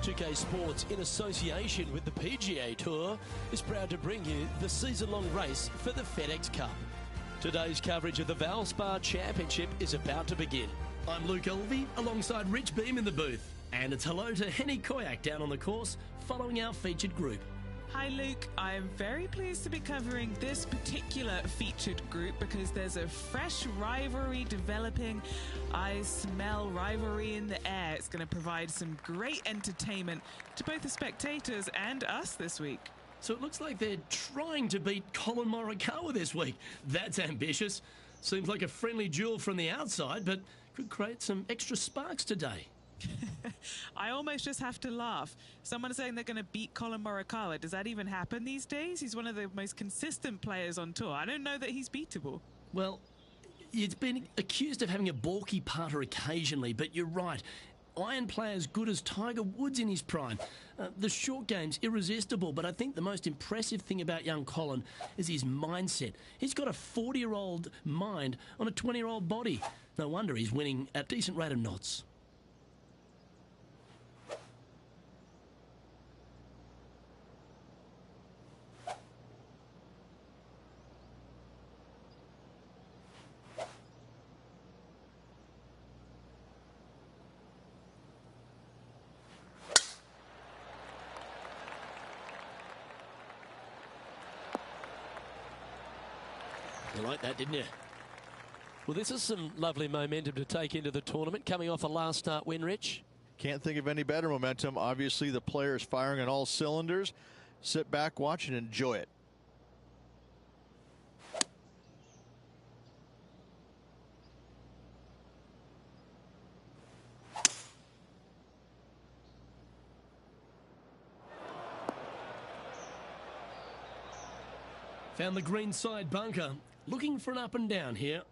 2K Sports, in association with the PGA Tour, is proud to bring you the season-long race for the FedEx Cup. Today's coverage of the Valspar Championship is about to begin. I'm Luke Elvey, alongside Rich Beam in the booth. And it's hello to Henny Koyak down on the course, following our featured group. Hi Luke, I am very pleased to be covering this particular featured group because there's a fresh rivalry developing. I smell rivalry in the air. It's going to provide some great entertainment to both the spectators and us this week. So it looks like they're trying to beat Colin Morikawa this week. That's ambitious. Seems like a friendly duel from the outside, but could create some extra sparks today. I almost just have to laugh. Someone saying they're going to beat Colin Morikawa. Does that even happen these days? He's one of the most consistent players on tour. I don't know that he's beatable. Well, it's been accused of having a balky putter occasionally, but you're right. Iron play as good as Tiger Woods in his prime. The short game's irresistible, but I think the most impressive thing about young Colin is his mindset. He's got a 40-year-old mind on a 20-year-old body. No wonder he's winning at a decent rate of knots. You like that, didn't you? Well, this is some lovely momentum to take into the tournament, coming off a last start win, Rich. Can't think of any better momentum. Obviously, the players firing on all cylinders. Sit back, watch, and enjoy it. Found the green side bunker. Looking for an up and down here.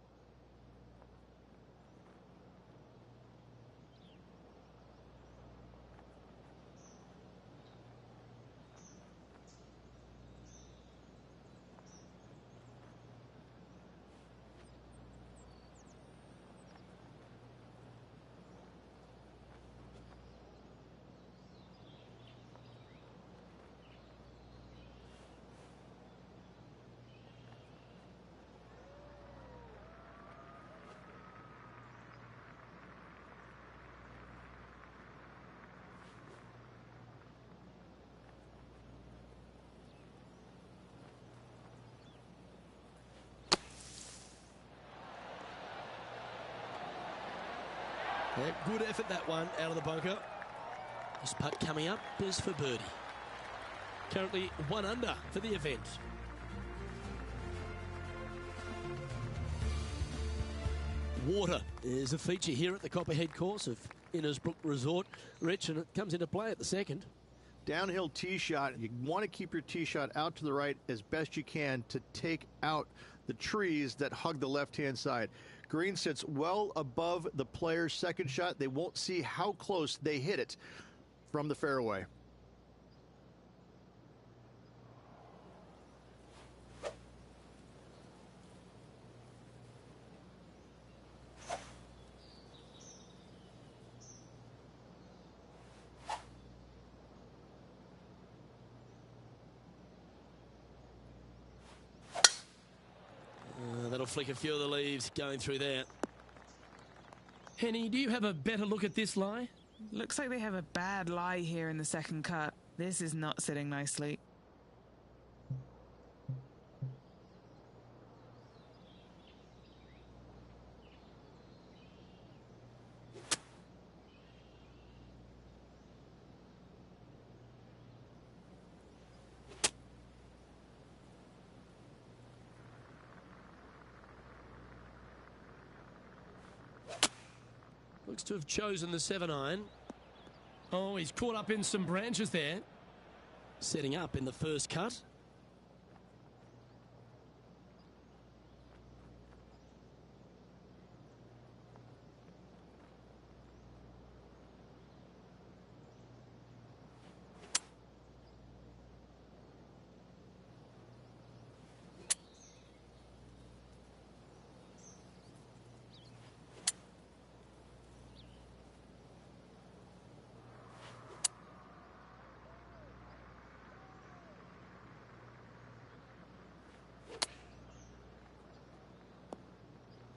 Yeah, good effort, that one, out of the bunker. This putt coming up is for birdie. Currently 1 under for the event. Water is a feature here at the Copperhead course of Innisbrook Resort, Rich, and it comes into play at the second. Downhill tee shot. You want to keep your tee shot out to the right as best you can to take out the trees that hug the left-hand side. Green sits well above the player's second shot. They won't see how close they hit it from the fairway. That'll flick a few of the leaves going through there. Henny, do you have a better look at this lie? Looks like they have a bad lie here in the second cut. This is not sitting nicely. Looks to have chosen the 7-iron. Oh, he's caught up in some branches there. Setting up in the first cut.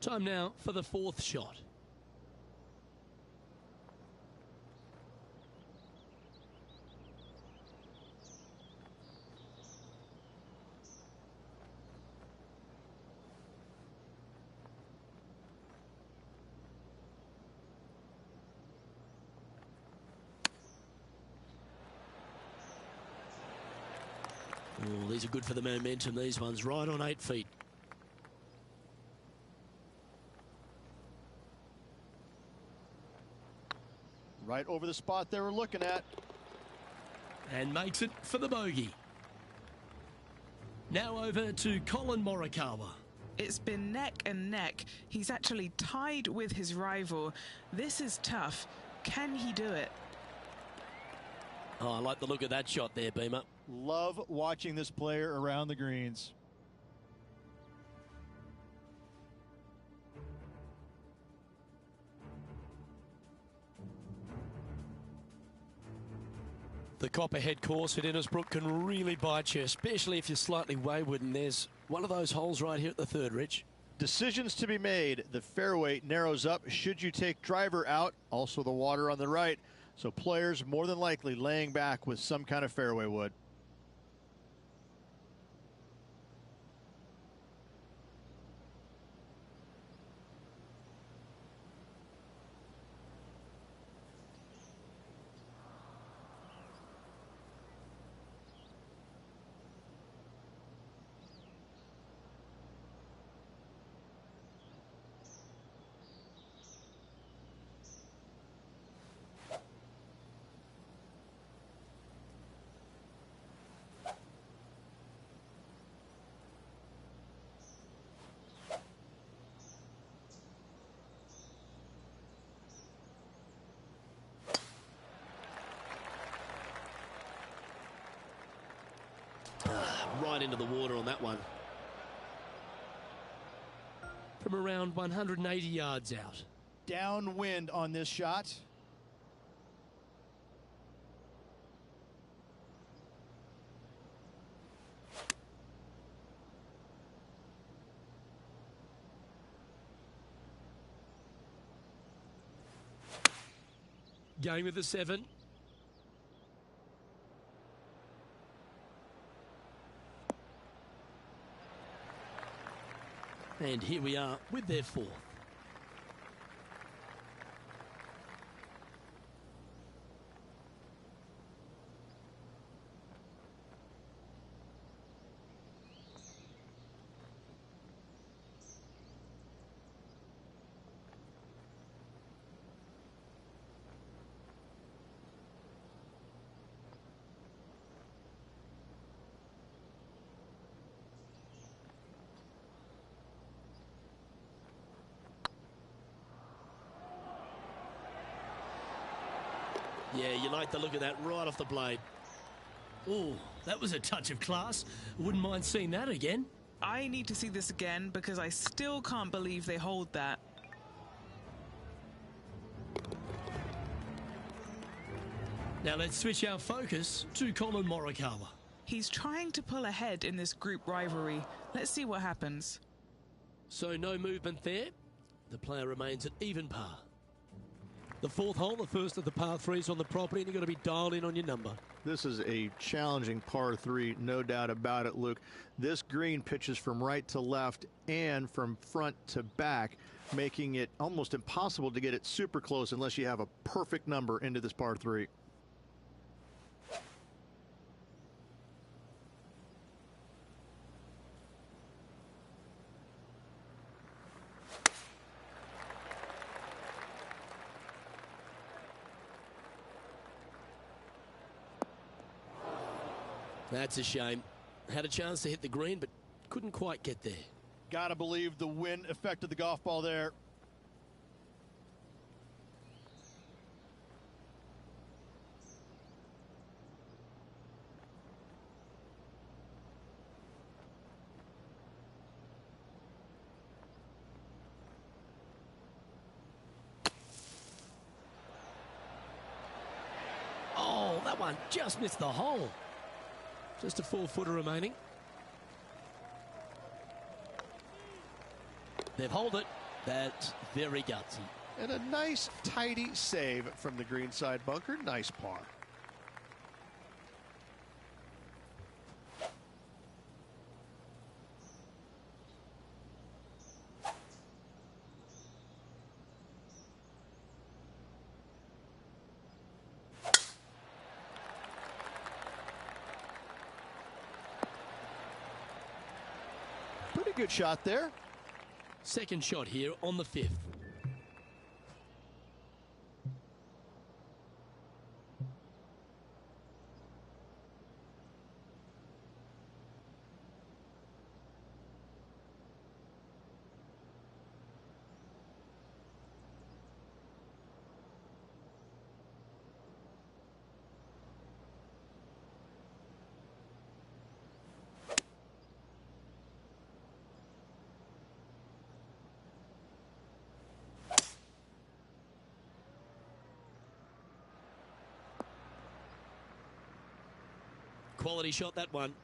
Time now for the fourth shot. Oh, these are good for the momentum, these ones, right on 8 feet. Right over the spot they were looking at. And makes it for the bogey. Now over to Colin Morikawa. It's been neck and neck. He's actually tied with his rival. This is tough. Can he do it? Oh, I like the look of that shot there, Beamer. Love watching this player around the greens. The Copperhead course at Innisbrook can really bite you, especially if you're slightly wayward, and there's one of those holes right here at the third, Rich. Decisions to be made. The fairway narrows up. Should you take driver out? Also the water on the right. So players more than likely laying back with some kind of fairway wood. Right into the water on that one. From around 180 yards out. Downwind on this shot. Game of the 7. And here we are with their fourth. Yeah, you like the look of that right off the blade. Oh, that was a touch of class. Wouldn't mind seeing that again. I need to see this again because I still can't believe they hold that. Now let's switch our focus to Colin Morikawa. He's trying to pull ahead in this group rivalry. Let's see what happens. So no movement there. The player remains at even par. The fourth hole, the first of the par threes on the property, and you've got to be dialed in on your number. This is a challenging par 3, no doubt about it, Luke. This green pitches from right to left and from front to back, making it almost impossible to get it super close unless you have a perfect number into this par 3. That's a shame. Had a chance to hit the green, but couldn't quite get there. Gotta believe the wind affected the golf ball there. Oh, that one just missed the hole. Just a 4-footer remaining. They've holed it. That's very gutsy. And a nice, tidy save from the greenside bunker. Nice par. Pretty good shot there. Second shot here on the 5th. Quality shot, that one.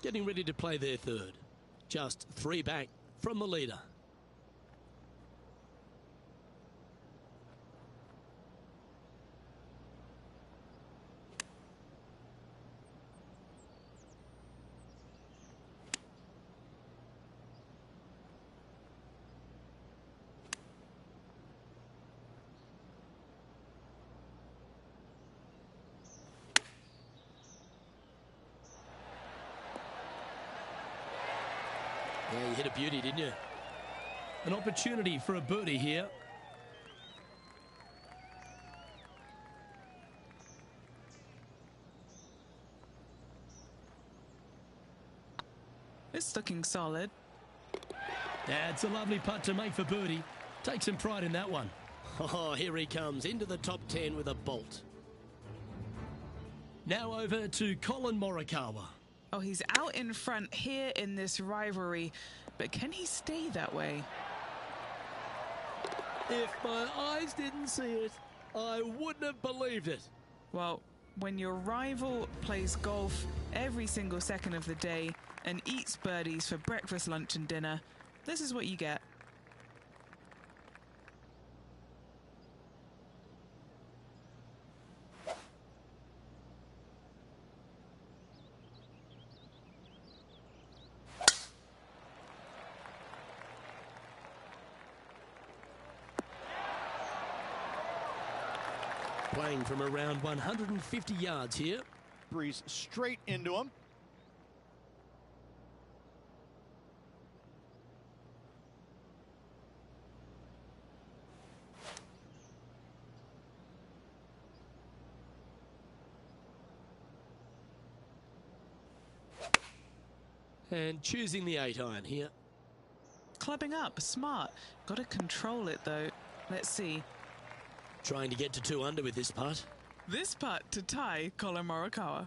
Getting ready to play their third. Just 3 back from the leader. Yeah, you hit a beauty, didn't you? An opportunity for a birdie here. It's looking solid. That's a lovely putt to make for birdie. Take some pride in that one. Oh, here he comes into the top 10 with a bolt. Now over to Colin Morikawa. Oh, he's out in front here in this rivalry, but can he stay that way? If my eyes didn't see it, I wouldn't have believed it. Well, when your rival plays golf every single second of the day and eats birdies for breakfast, lunch and dinner, this is what you get. Playing from around 150 yards here. Breeze straight into him. And choosing the 8-iron here. Clubbing up, smart. Got to control it though. Let's see. Trying to get to 2 under with this putt. This putt to tie Colin Morikawa.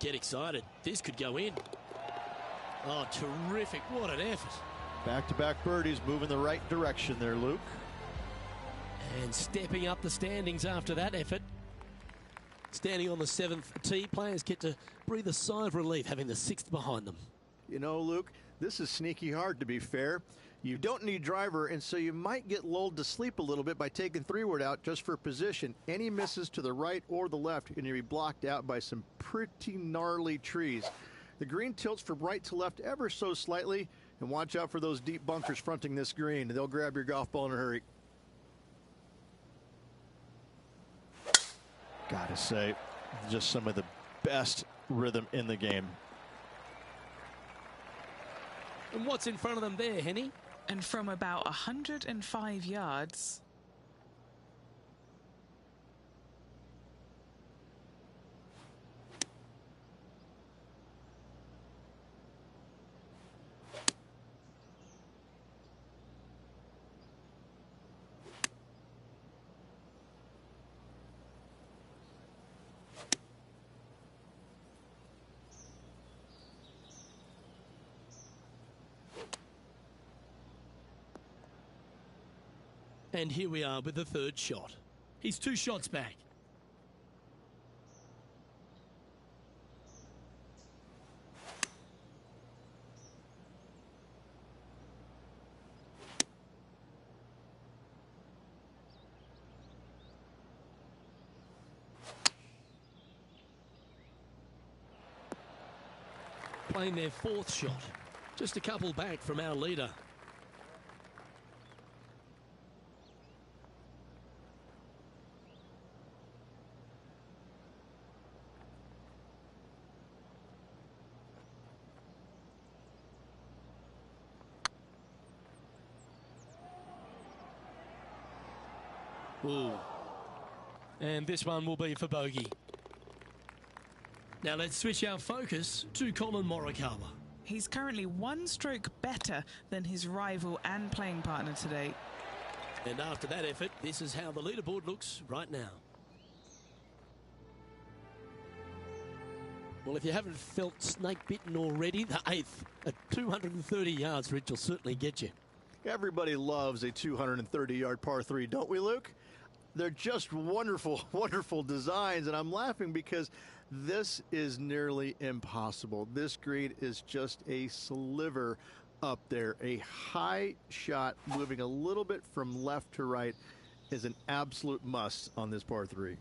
Get excited. This could go in. Oh, terrific. What an effort. Back-to-back birdies moving the right direction there, Luke. And stepping up the standings after that effort. Standing on the 7th tee, players get to breathe a sigh of relief having the 6th behind them. You know, Luke, this is sneaky hard, to be fair. You don't need driver, and so you might get lulled to sleep a little bit by taking 3-wood out just for position. Any misses to the right or the left, and you'll be blocked out by some pretty gnarly trees. The green tilts from right to left ever so slightly, and watch out for those deep bunkers fronting this green. They'll grab your golf ball in a hurry. Gotta say, just some of the best rhythm in the game. And what's in front of them there, Henny? And from about 105 yards. And here we are with the 3rd shot. He's 2 shots back. Playing their 4th shot. Just a couple back from our leader. Ooh. And this one will be for bogey. Now let's switch our focus to Colin Morikawa. He's currently 1 stroke better than his rival and playing partner today. And after that effort, this is how the leaderboard looks right now. Well, if you haven't felt snake bitten already, the 8th at 230 yards, Rich, will certainly get you. Everybody loves a 230-yard par 3, don't we, Luke? They're just wonderful, wonderful designs, and I'm laughing because this is nearly impossible. This green is just a sliver up there. A high shot moving a little bit from left to right is an absolute must on this par 3.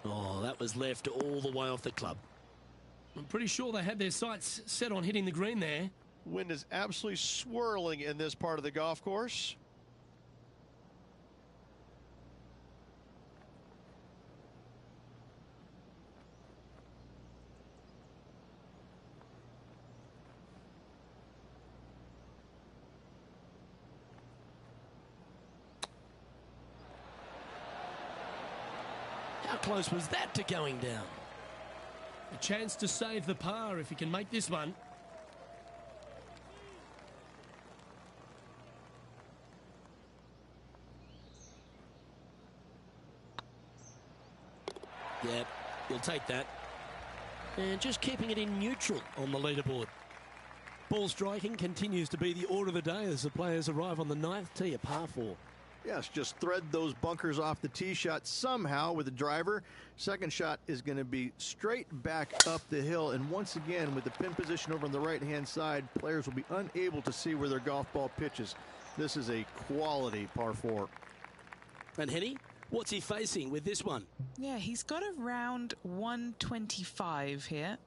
Oh, that was left all the way off the club. I'm pretty sure they had their sights set on hitting the green there. Wind is absolutely swirling in this part of the golf course. How close was that to going down? A chance to save the par if he can make this one. Yeah, he'll take that. And just keeping it in neutral on the leaderboard. Ball striking continues to be the order of the day as the players arrive on the 9th tee, a par 4. Yes, just thread those bunkers off the tee shot somehow with the driver. Second shot is going to be straight back up the hill. And once again, with the pin position over on the right-hand side, players will be unable to see where their golf ball pitches. This is a quality par 4. And Henny, what's he facing with this one? Yeah, he's got around 125 here.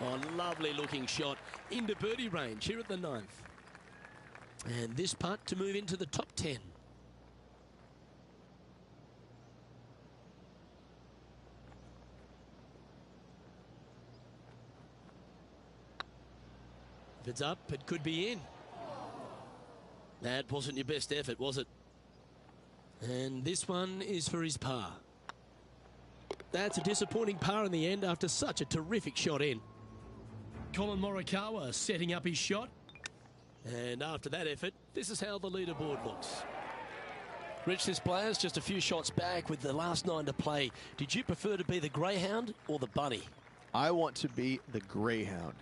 Oh, lovely looking shot into birdie range here at the 9th. And this putt to move into the top 10. If it's up, it could be in. That wasn't your best effort, was it? And this one is for his par. That's a disappointing par in the end after such a terrific shot in. Colin Morikawa setting up his shot. And after that effort, this is how the leaderboard looks. Rich, this player's just a few shots back with the last 9 to play. Did you prefer to be the greyhound or the bunny? I want to be the greyhound.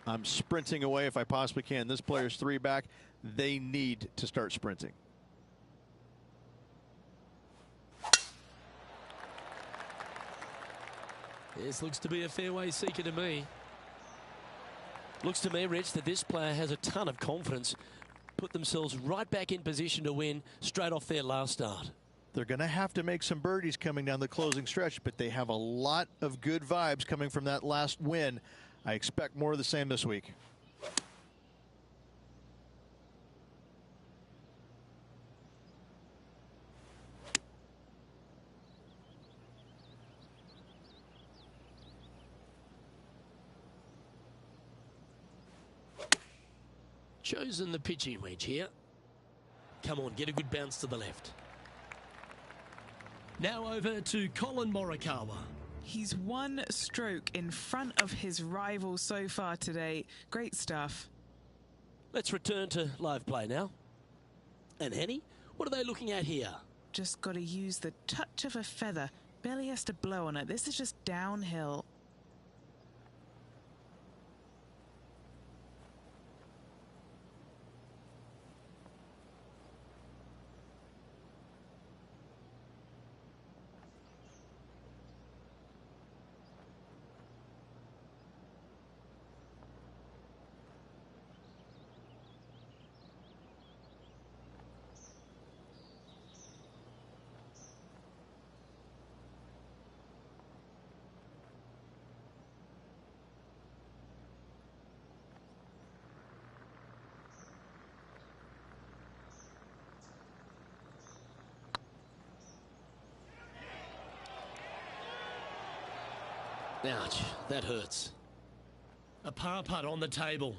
I'm sprinting away if I possibly can. This player's 3 back. They need to start sprinting. This looks to be a fairway seeker to me. Looks to me, Rich, that this player has a ton of confidence. Put themselves right back in position to win straight off their last start. They're going to have to make some birdies coming down the closing stretch, but they have a lot of good vibes coming from that last win. I expect more of the same this week. Chosen the pitching wedge here. Come on, get a good bounce to the left. Now over to Colin Morikawa. He's one stroke in front of his rival so far today. Great stuff. Let's return to live play now. And Henny, what are they looking at here? Just got to use the touch of a feather. Barely has to blow on it. This is just downhill. Ouch, that hurts. A par putt on the table.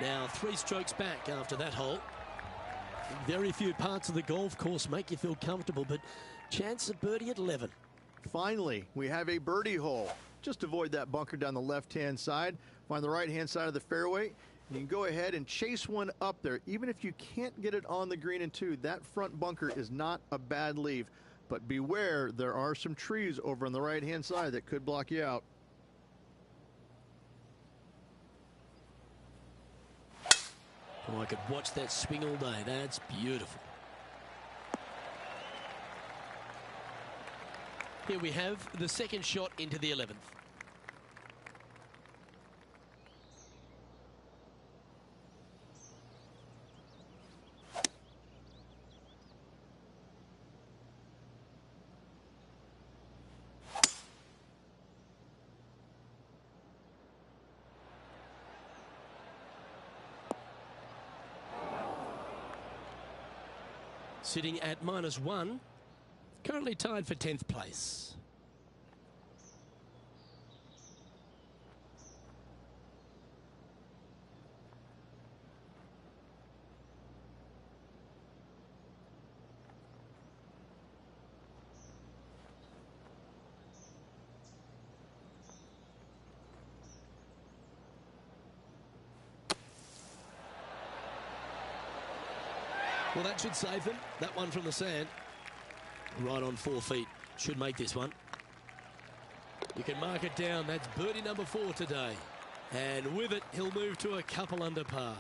Now 3 strokes back after that hole. Very few parts of the golf course make you feel comfortable, but chance of birdie at 11. Finally, we have a birdie hole. Just avoid that bunker down the left-hand side. Find the right-hand side of the fairway. You can go ahead and chase one up there. Even if you can't get it on the green in 2, that front bunker is not a bad leave. But beware, there are some trees over on the right-hand side that could block you out. Oh, I could watch that swing all day. That's beautiful. Here we have the second shot into the 11th. Sitting at -1, currently tied for 10th place. Well, that should save them. That one from the sand. Right on 4 feet. Should make this one. You can mark it down. That's birdie number 4 today. And with it, he'll move to a couple under par.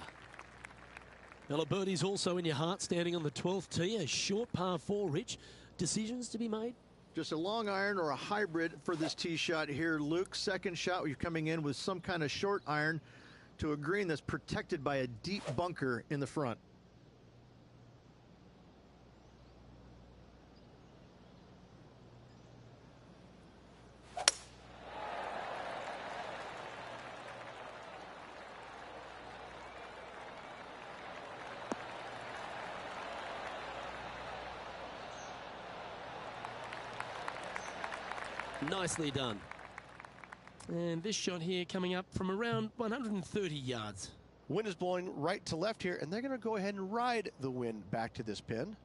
Now, a birdie's also in your heart, standing on the 12th tee. A short par 4, Rich. Decisions to be made? Just a long iron or a hybrid for this tee shot here, Luke. Second shot, you're coming in with some kind of short iron to a green that's protected by a deep bunker in the front. Nicely done. And this shot here coming up from around 130 yards. Wind is blowing right to left here, and they're going to go ahead and ride the wind back to this pin.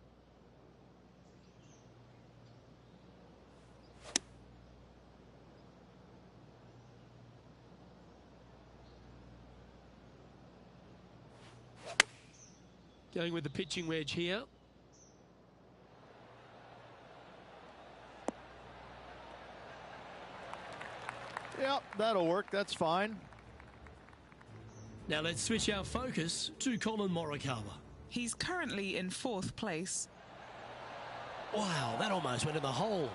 Going with the pitching wedge here. Yep, that'll work. That's fine. Now let's switch our focus to Colin Morikawa. He's currently in 4th place. Wow, that almost went in the hole.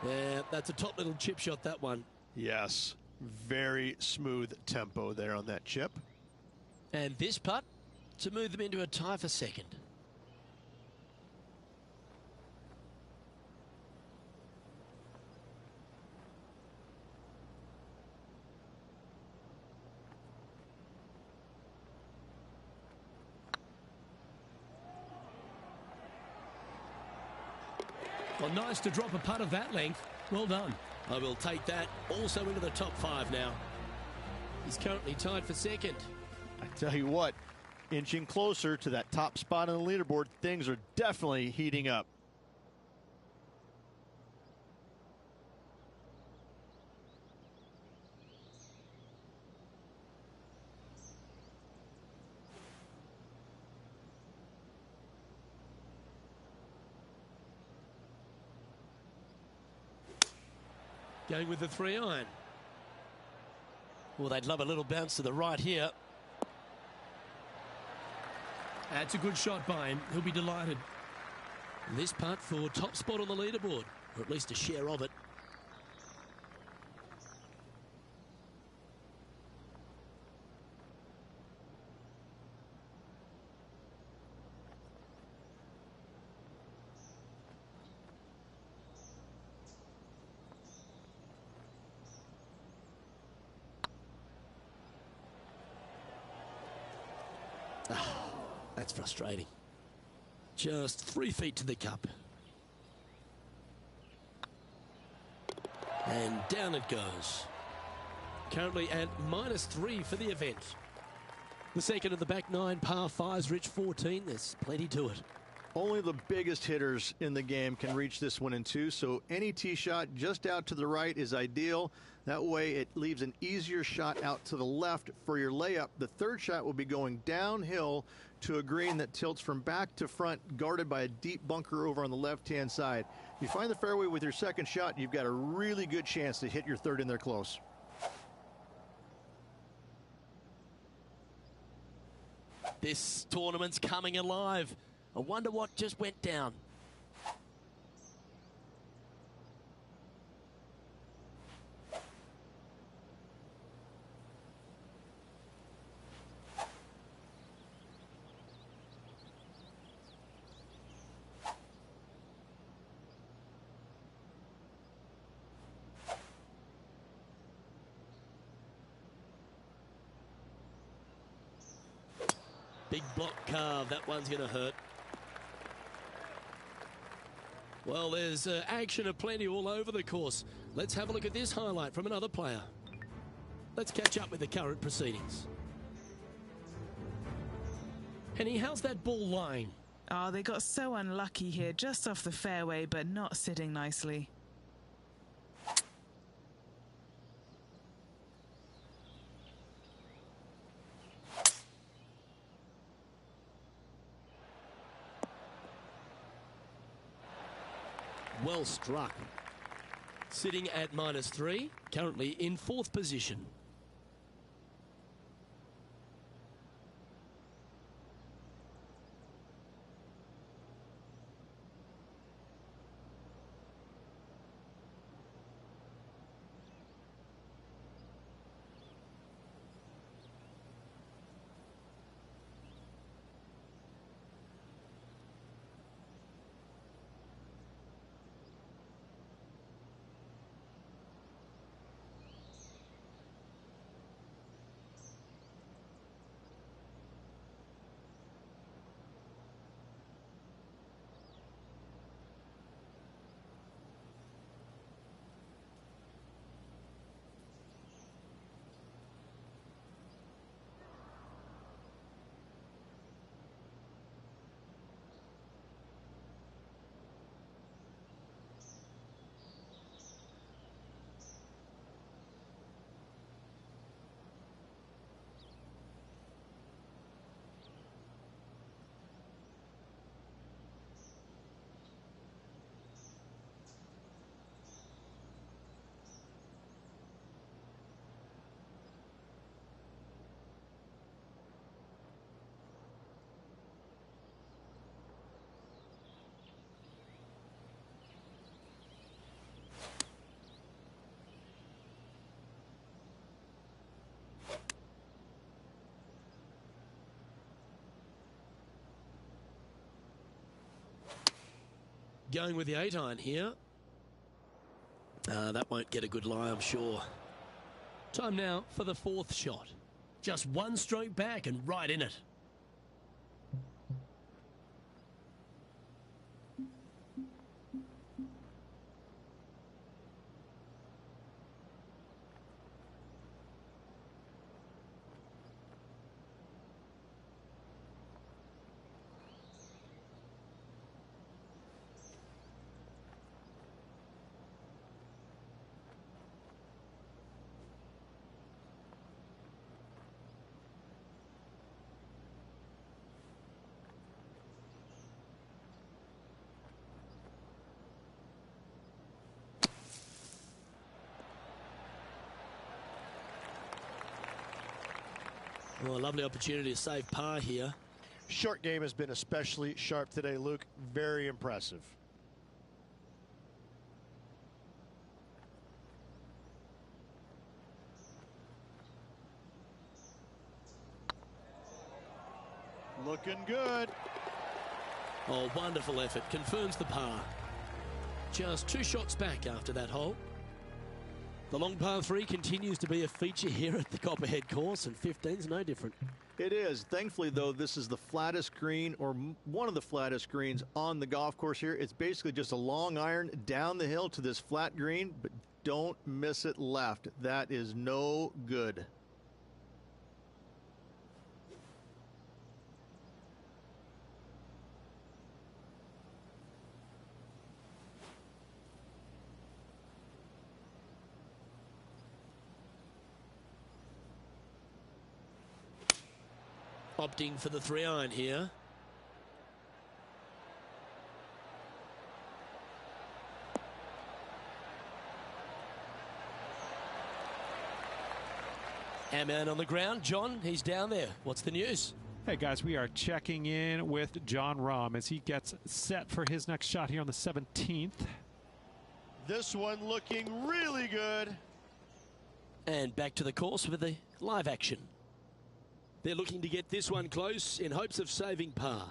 Yeah, that's a top little chip shot, that one. Yes. Very smooth tempo there on that chip. And this putt to move them into a tie for second. Well, nice to drop a putt of that length. Well done. I will take that also into the top 5 now. He's currently tied for second. I tell you what, inching closer to that top spot on the leaderboard, things are definitely heating up. Going with the 3-iron. Well, they'd love a little bounce to the right here. That's a good shot by him. He'll be delighted. This putt for top spot on the leaderboard, or at least a share of it. That's frustrating. Just 3 feet to the cup. And down it goes. Currently at -3 for the event. The second of the back 9 par 5s, Rich 14. There's plenty to it. Only the biggest hitters in the game can reach this one in 2, so any tee shot just out to the right is ideal. That way it leaves an easier shot out to the left for your layup. The third shot will be going downhill to a green that tilts from back to front, guarded by a deep bunker over on the left-hand side. If you find the fairway with your second shot, you've got a really good chance to hit your third in there close. This tournament's coming alive. I wonder what just went down. Big block carve. That one's going to hurt. Well, there's action aplenty all over the course. Let's have a look at this highlight from another player. Let's catch up with the current proceedings. Henny, how's that ball lying? Oh, they got so unlucky here, just off the fairway, but not sitting nicely. Well struck. Sitting at -3, currently in 4th position. going with the 8-iron here. That won't get a good lie, I'm sure. Time now for the 4th shot. Just one stroke back and right in it. Well, a lovely opportunity to save par here. Short game has been especially sharp today, Luke. Very impressive. Looking good. Oh, wonderful effort. Confirms the par. Just 2 shots back after that hole. The long par 3 continues to be a feature here at the Copperhead course, and 15's no different. It is. Thankfully, though, this is the flattest green, or one of the flattest greens on the golf course here. It's basically just a long iron down the hill to this flat green, but don't miss it left. That is no good. Opting for the 3-iron here. Hamman on the ground. John, he's down there. What's the news? Hey guys, we are checking in with John Rahm as he gets set for his next shot here on the 17th. This one looking really good. And back to the course with the live action. They're looking to get this one close in hopes of saving par.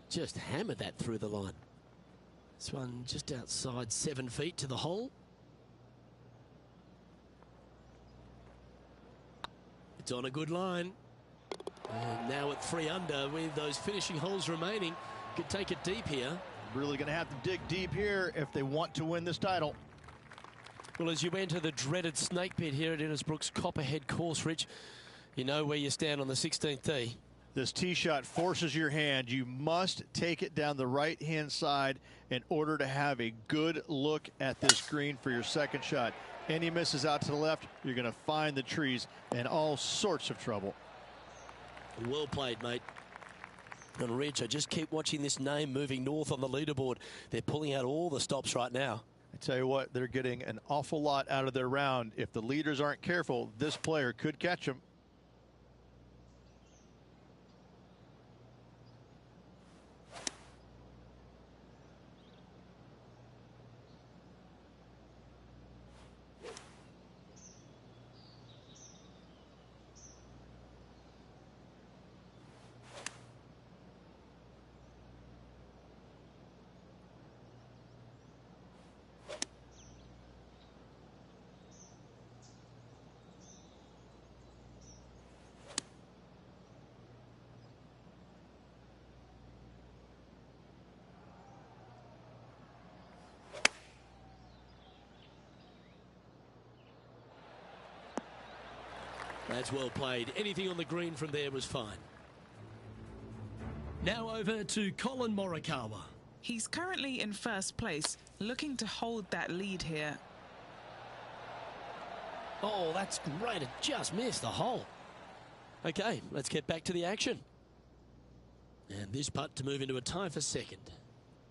Just hammered that through the line. This one just outside 7 feet to the hole. It's on a good line. And now at 3 under with those finishing holes remaining. Could take it deep here. Really going to have to dig deep here if they want to win this title. Well, as you enter the dreaded snake pit here at Innisbrook's Copperhead course, Rich, you know where you stand on the 16th tee. This tee shot forces your hand. You must take it down the right-hand side in order to have a good look at this green for your second shot. Any misses out to the left, you're going to find the trees in all sorts of trouble. Well played, mate. And Rich, I just keep watching this name moving north on the leaderboard. They're pulling out all the stops right now. I tell you what, they're getting an awful lot out of their round. If the leaders aren't careful, this player could catch them. That's well played. Anything on the green from there was fine. Now over to Colin Morikawa. He's currently in first place, looking to hold that lead here. Oh, that's great. It just missed the hole. Okay, let's get back to the action. And this putt to move into a tie for second.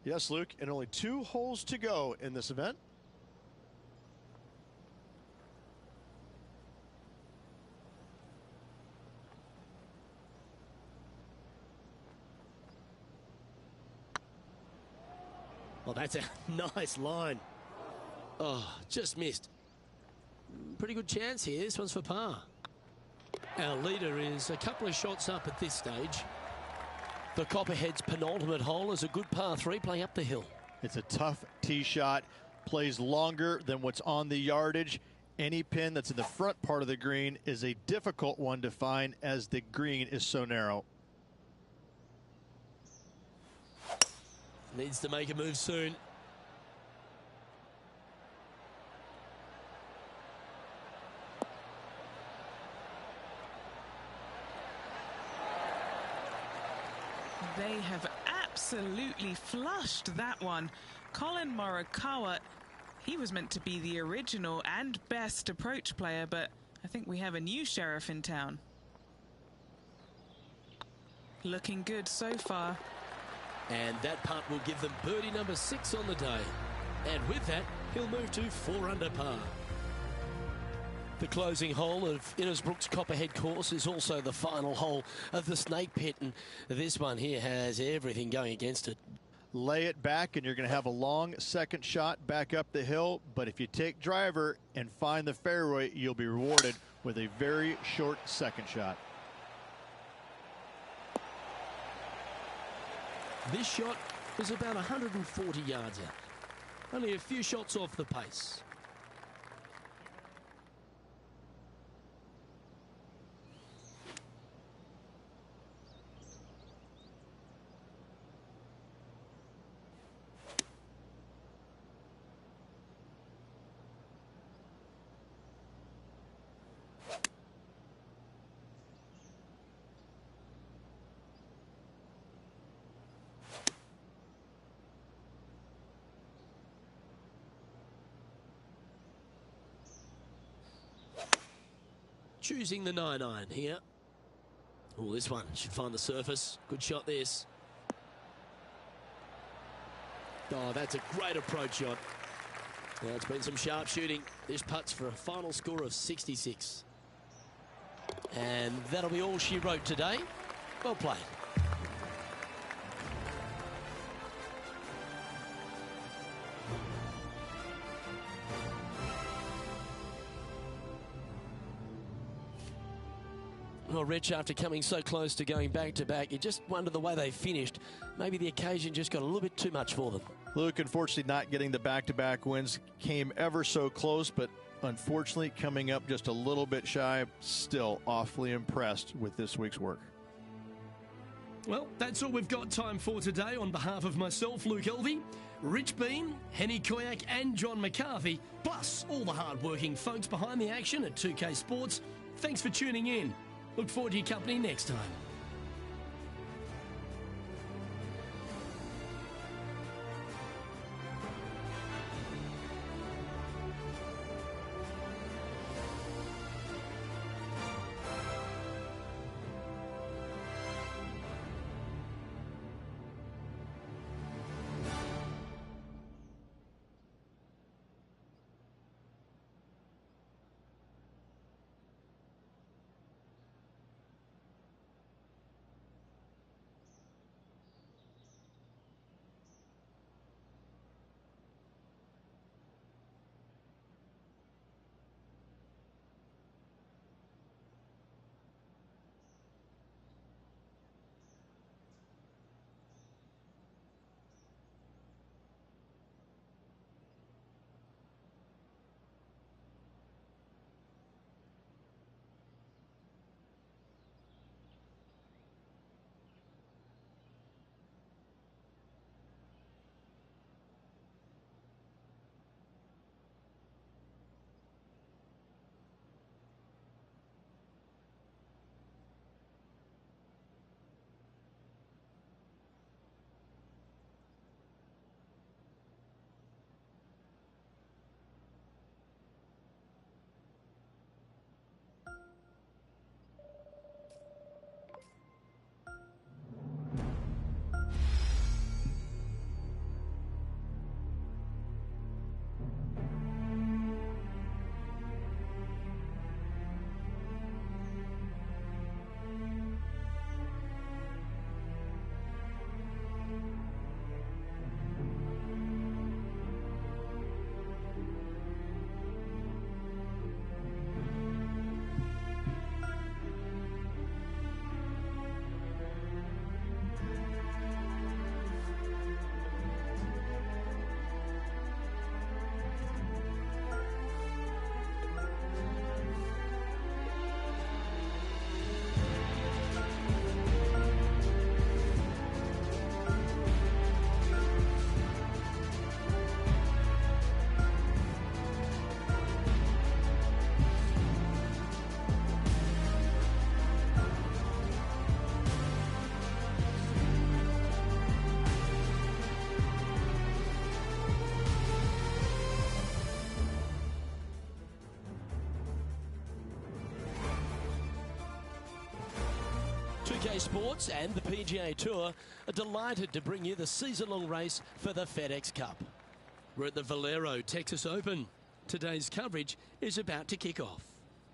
Yes, Luke, and only 2 holes to go in this event. Well, that's a nice line. Oh, just missed. Pretty good chance here. This one's for par. Our leader is a couple of shots up at this stage. The Copperhead's penultimate hole is a good par 3 playing up the hill. It's a tough tee shot, plays longer than what's on the yardage. Any pin that's in the front part of the green is a difficult one to find as the green is so narrow. Needs to make a move soon. They have absolutely flushed that one. Colin Morikawa, he was meant to be the original and best approach player, but I think we have a new sheriff in town. Looking good so far. And that putt will give them birdie number 6 on the day. And with that, he'll move to 4 under par. The closing hole of Innisbrook's Copperhead course is also the final hole of the Snake Pit, and this one here has everything going against it. Lay it back and you're going to have a long second shot back up the hill, but if you take driver and find the fairway, you'll be rewarded with a very short second shot. This shot was about 140 yards out. Only a few shots off the pace. Choosing the 9-iron here. Oh, this one should find the surface. Good shot, this. Oh, that's a great approach shot. Now, it's been some sharp shooting. This putt's for a final score of 66. And that'll be all she wrote today. Well played. Well, Rich, after coming so close to going back-to-back, you just wonder the way they finished. Maybe the occasion just got a little bit too much for them. Luke, unfortunately, not getting the back-to-back wins. Came ever so close, but unfortunately coming up just a little bit shy. Still awfully impressed with this week's work. Well, that's all we've got time for today. On behalf of myself, Luke Elvey, Rich Bean, Henny Koyak and John McCarthy, plus all the hard-working folks behind the action at 2K Sports, thanks for tuning in. Look forward to your company next time. UK Sports and the PGA Tour are delighted to bring you the season-long race for the FedEx Cup. We're at the Valero Texas Open. Today's coverage is about to kick off.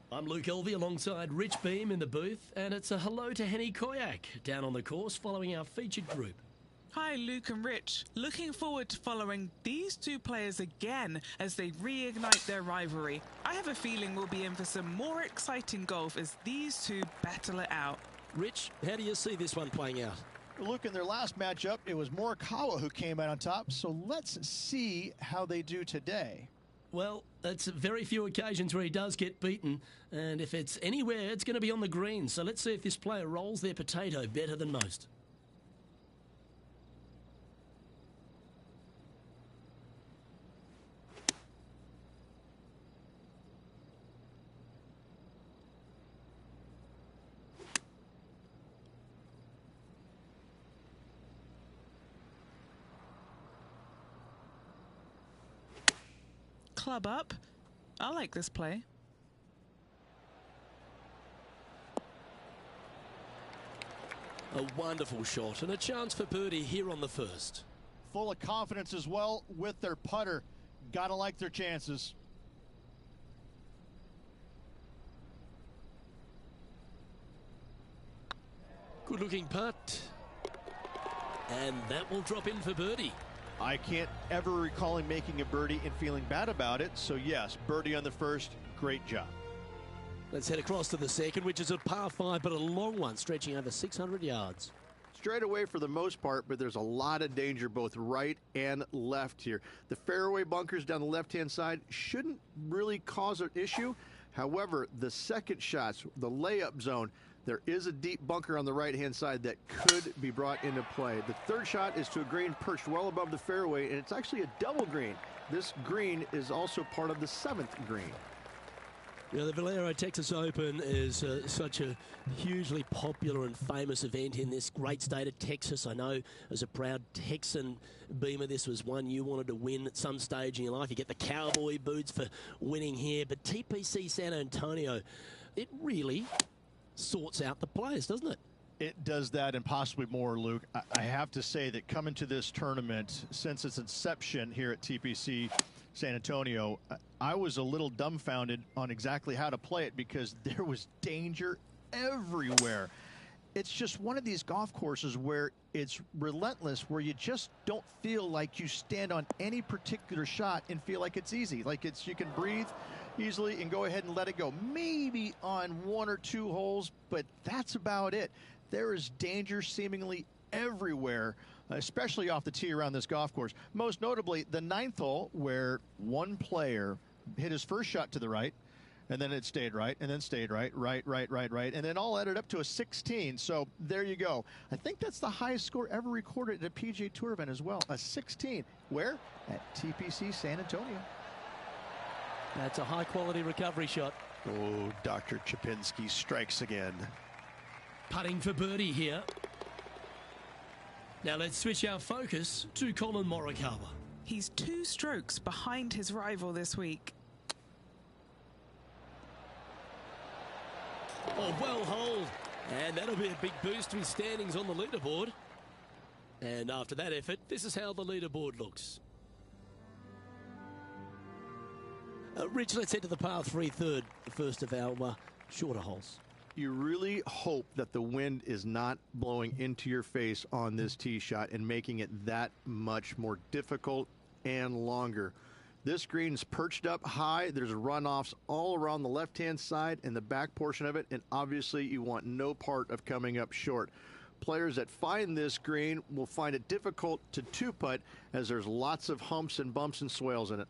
I'm Luke Elvey alongside Rich Beam in the booth, and it's a hello to Henny Koyak down on the course following our featured group. Hi, Luke and Rich. Looking forward to following these two players again as they reignite their rivalry. I have a feeling we'll be in for some more exciting golf as these two battle it out. Rich, how do you see this one playing out? Look, in their last matchup, it was Morikawa who came out on top, so let's see how they do today. Well, it's very few occasions where he does get beaten, and if it's anywhere, it's going to be on the green. So let's see if this player rolls their potato better than most. Club up. I like this play. A wonderful shot and a chance for birdie here on the first. Full of confidence as well with their putter. Gotta like their chances. Good looking putt. And that will drop in for birdie. I can't ever recall him making a birdie and feeling bad about it. So yes, birdie on the first, great job. Let's head across to the second, which is a par 5, but a long one, stretching over 600 yards. Straight away for the most part, but there's a lot of danger both right and left here. The fairway bunkers down the left-hand side shouldn't really cause an issue. However, the second shots, the layup zone, there is a deep bunker on the right-hand side that could be brought into play. The third shot is to a green perched well above the fairway, and it's actually a double green. This green is also part of the 7th green. You know, the Valero Texas Open is such a hugely popular and famous event in this great state of Texas. I know as a proud Texan, Beamer, this was one you wanted to win at some stage in your life. You get the cowboy boots for winning here, but TPC San Antonio, it really sorts out the players, doesn't it? It does that and possibly more, Luke. I have to say that coming to this tournament, since its inception here at TPC San Antonio, I was a little dumbfounded on exactly how to play it because there was danger everywhere. It's just one of these golf courses where it's relentless, where you just don't feel like you stand on any particular shot and feel like it's easy. Like you can breathe easily and go ahead and let it go. Maybe on 1 or 2 holes, but that's about it. There is danger seemingly everywhere, especially off the tee around this golf course. Most notably, the 9th hole, where one player hit his first shot to the right, and then it stayed right, and then stayed right, and then all added up to a 16. So there you go. I think that's the highest score ever recorded at a PGA Tour event as well, a 16. Where? At TPC San Antonio. That's a high-quality recovery shot. Oh, Dr. Chapinski strikes again. Putting for birdie here. Now let's switch our focus to Colin Morikawa. He's 2 strokes behind his rival this week. Oh, well holed. And that'll be a big boost to his standings on the leaderboard. And after that effort, this is how the leaderboard looks. Rich, let's head to the par 3 third, the first of our shorter holes. You really hope that the wind is not blowing into your face on this tee shot and making it that much more difficult and longer. This green's perched up high. There's runoffs all around the left-hand side and the back portion of it, and obviously you want no part of coming up short. Players that find this green will find it difficult to two-putt as there's lots of humps and bumps and swales in it.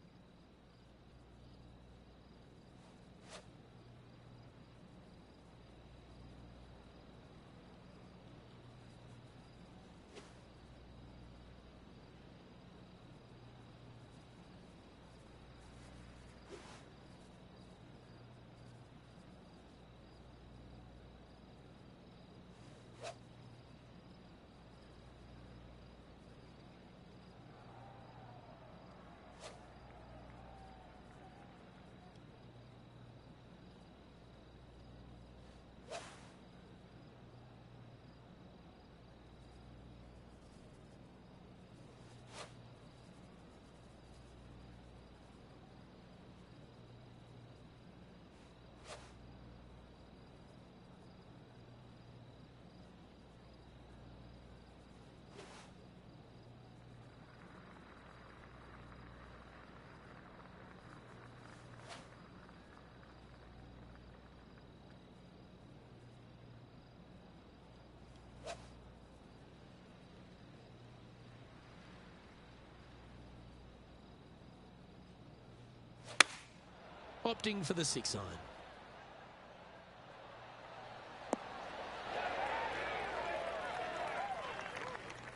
opting for the 6-iron.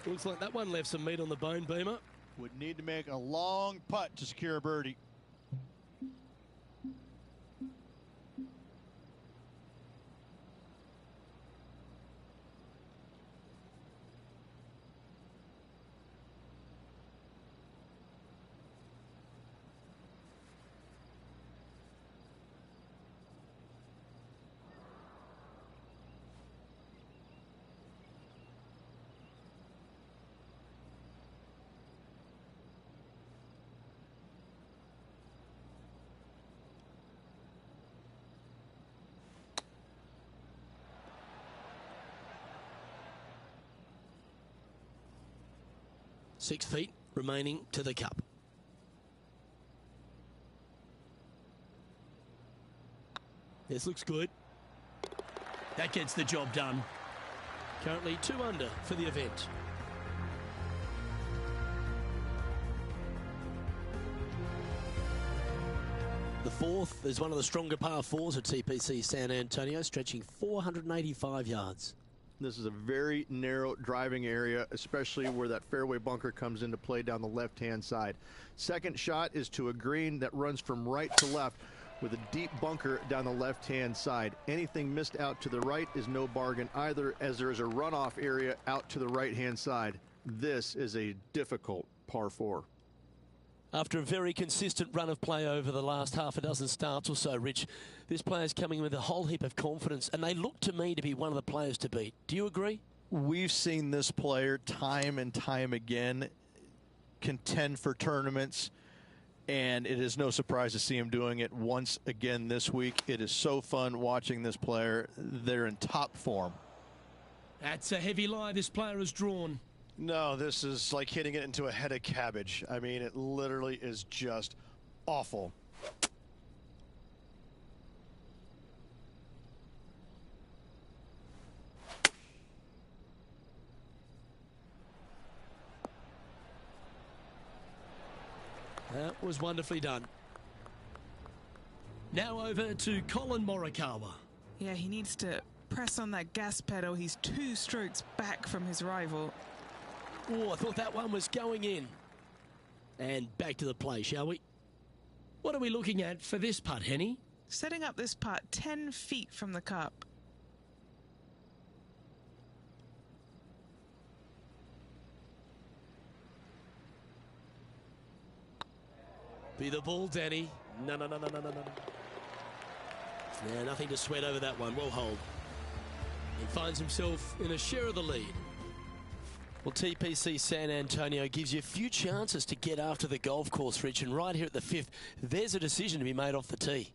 Looks like that one left some meat on the bone, Beamer. Would need to make a long putt to secure a birdie. Six feet remaining to the cup. This looks good. That gets the job done. Currently 2 under for the event. The fourth is one of the stronger par 4s at TPC San Antonio, stretching 485 yards. This is a very narrow driving area, especially where that fairway bunker comes into play down the left-hand side. Second shot is to a green that runs from right to left with a deep bunker down the left-hand side. Anything missed out to the right is no bargain either, as there is a runoff area out to the right-hand side. This is a difficult par 4. After a very consistent run of play over the last half a dozen starts or so, Rich, this player's coming with a whole heap of confidence, and they look to me to be one of the players to beat. Do you agree? We've seen this player time and time again contend for tournaments, and it is no surprise to see him doing it once again this week. It is so fun watching this player. They're in top form. That's a heavy lie this player has drawn. No, this is like hitting it into a head of cabbage. I mean, it literally is just awful. That was wonderfully done. Now over to Colin Morikawa. Yeah, he needs to press on that gas pedal. He's 2 strokes back from his rival. Oh, I thought that one was going in. And back to the play, shall we? What are we looking at for this putt, Henny? Setting up this putt 10 feet from the cup. Be the ball, Danny. No. Yeah, nothing to sweat over that one. Well hold. He finds himself in a share of the lead. Well, TPC San Antonio gives you a few chances to get after the golf course, Rich, and right here at the 5th, there's a decision to be made off the tee.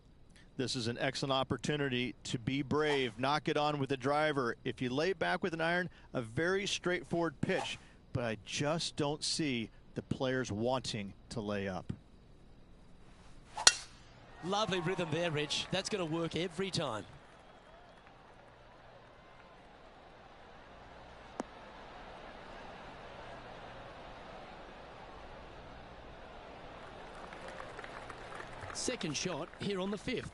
This is an excellent opportunity to be brave, knock it on with the driver. If you lay back with an iron, a very straightforward pitch, but I just don't see the players wanting to lay up. Lovely rhythm there, Rich. That's going to work every time. Second shot here on the 5th.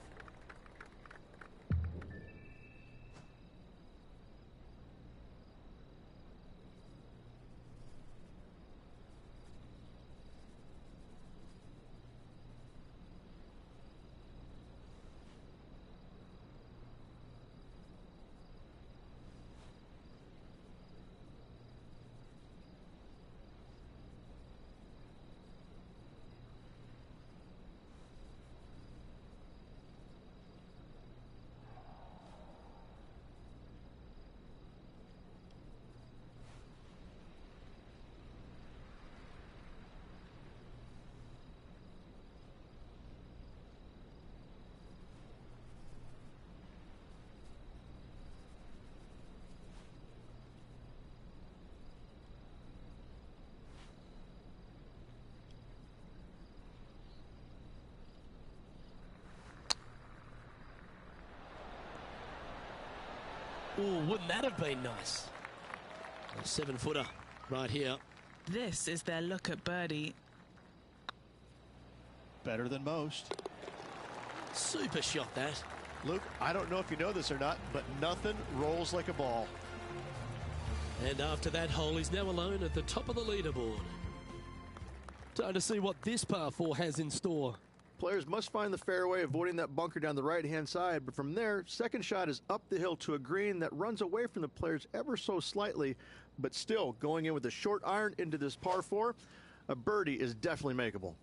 Oh, wouldn't that have been nice? A 7-footer right here. This is their look at birdie. Better than most. Super shot that. Luke, I don't know if you know this or not, but nothing rolls like a ball. And after that hole, he's now alone at the top of the leaderboard. Time to see what this par 4 has in store. Players must find the fairway, avoiding that bunker down the right-hand side. But from there, second shot is up the hill to a green that runs away from the players ever so slightly, but still going in with a short iron into this par 4. A birdie is definitely makeable.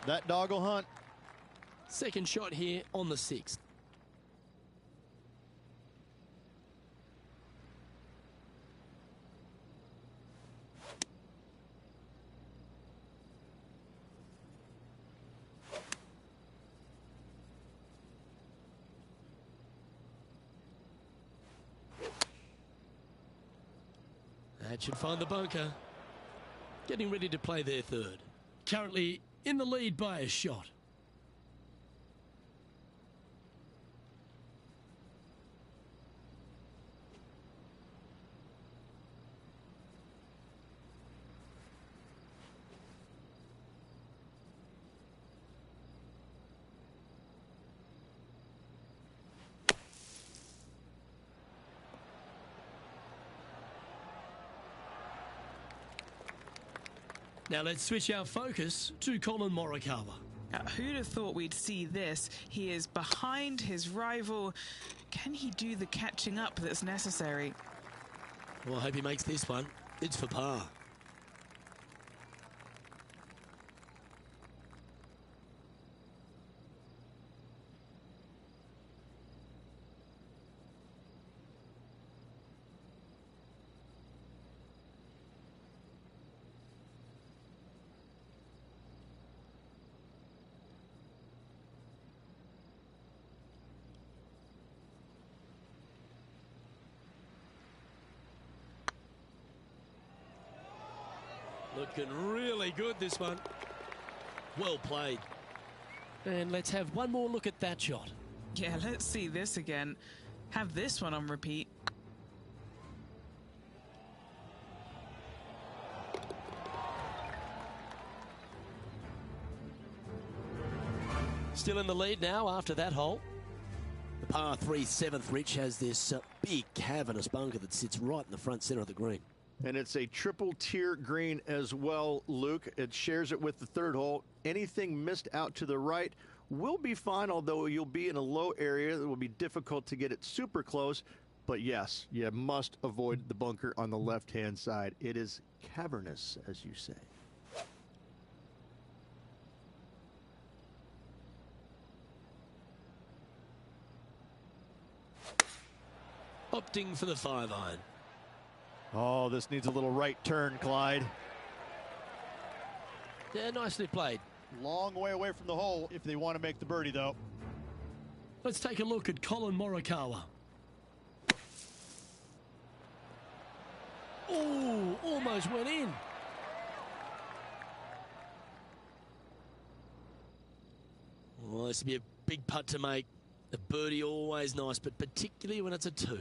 That dog will hunt. Second shot here on the 6th. That should find the bunker. Getting ready to play their third. Currently in the lead by a shot. Now let's switch our focus to Colin Morikawa. Who'd have thought we'd see this? He is behind his rival. Can he do the catching up that's necessary? Well, I hope he makes this one. It's for par. Looking really good, this one. Well played. And let's have one more look at that shot. Yeah, let's see this again. Have this one on repeat. Still in the lead now after that hole. The par 3 7th, Rich, has this big cavernous bunker that sits right in the front center of the green. And it's a triple tier green as well, Luke. It shares it with the third hole. Anything missed out to the right will be fine, although you'll be in a low area. It will be difficult to get it super close. But yes, you must avoid the bunker on the left-hand side. It is cavernous, as you say. Opting for the 5-iron. Oh, this needs a little right turn, Clyde. Yeah, nicely played. Long way away from the hole if they want to make the birdie, though. Let's take a look at Colin Morikawa. Oh, almost went in. Well, this would be a big putt to make. A birdie always nice, but particularly when it's a 2.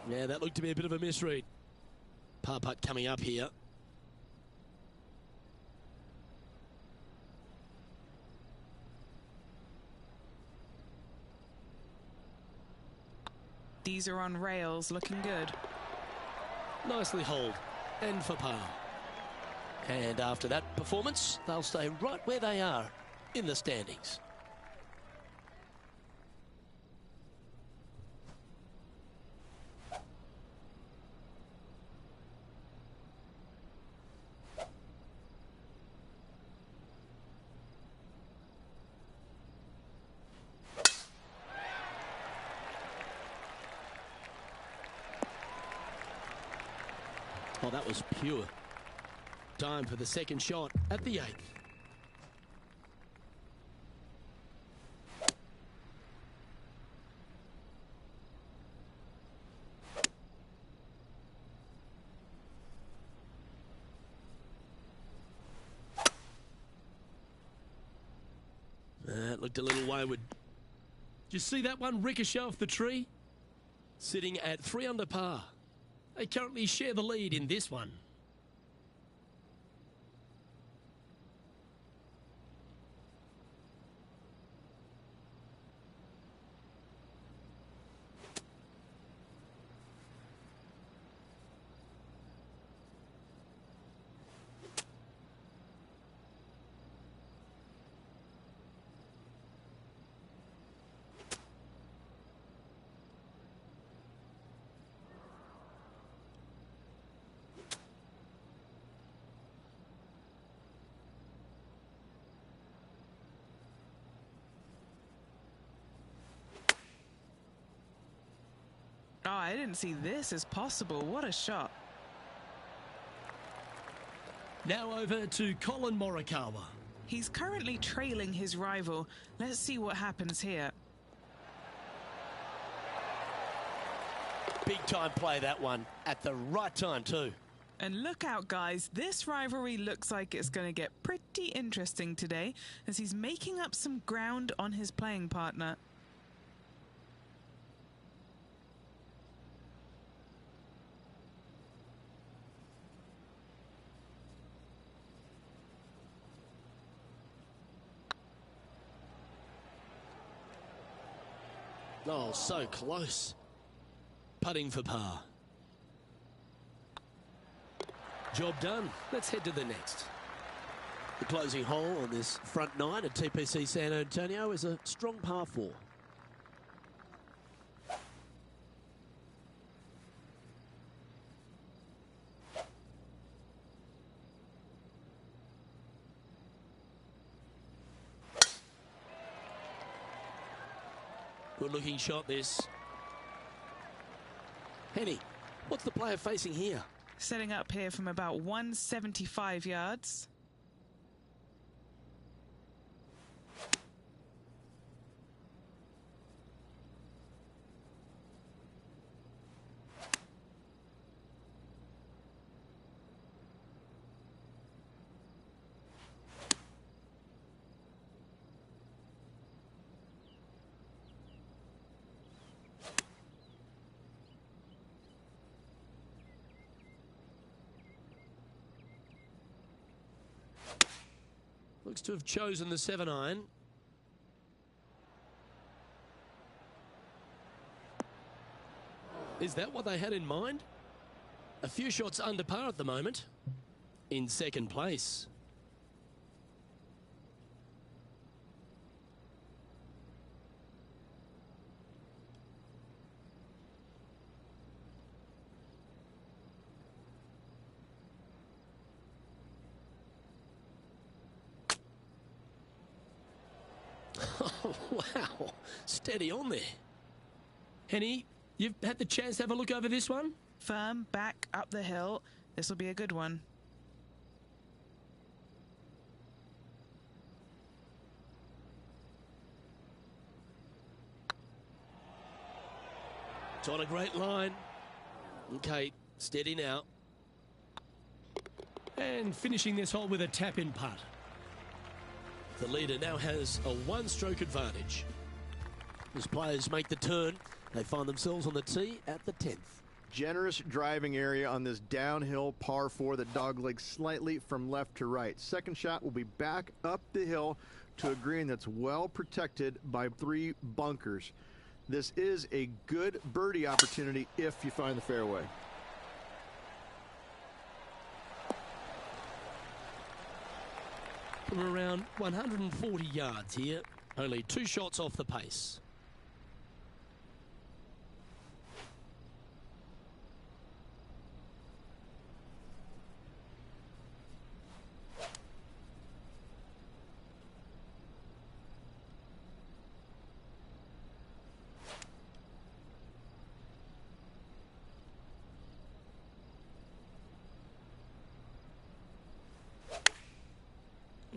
Yeah, that looked to be a bit of a misread. Par putt coming up here. These are on rails, looking good. Nicely holed. And for par. And after that performance, they'll stay right where they are in the standings. Oh, that was pure. Time for the second shot at the 8th. That looked a little wayward. Did you see that one ricochet off the tree? Sitting at 3 under par. They currently share the lead in this one. Oh, I didn't see this as possible. What a shot. Now over to Colin Morikawa. He's currently trailing his rival. Let's see what happens here. Big time play, that one. At the right time, too. And look out, guys. This rivalry looks like it's going to get pretty interesting today as he's making up some ground on his playing partner. Oh, so close. Putting for par. Job done. Let's head to the next. The closing hole on this front 9 at TPC San Antonio is a strong par 4. Good looking shot, this. Henny, what's the player facing here? Setting up here from about 175 yards. Looks to have chosen the 7-iron. Is that what they had in mind? A few shots under par at the moment. In second place. Oh, wow. Steady on there. Henny, you've had the chance to have a look over this one? Firm back up the hill. This will be a good one. It's on a great line. Okay, steady now. And finishing this hole with a tap-in putt. The leader now has a one-stroke advantage. As players make the turn, they find themselves on the tee at the 10th. Generous driving area on this downhill par 4 that doglegs slightly from left to right. Second shot will be back up the hill to a green that's well protected by 3 bunkers. This is a good birdie opportunity if you find the fairway. From around 140 yards here, only 2 shots off the pace.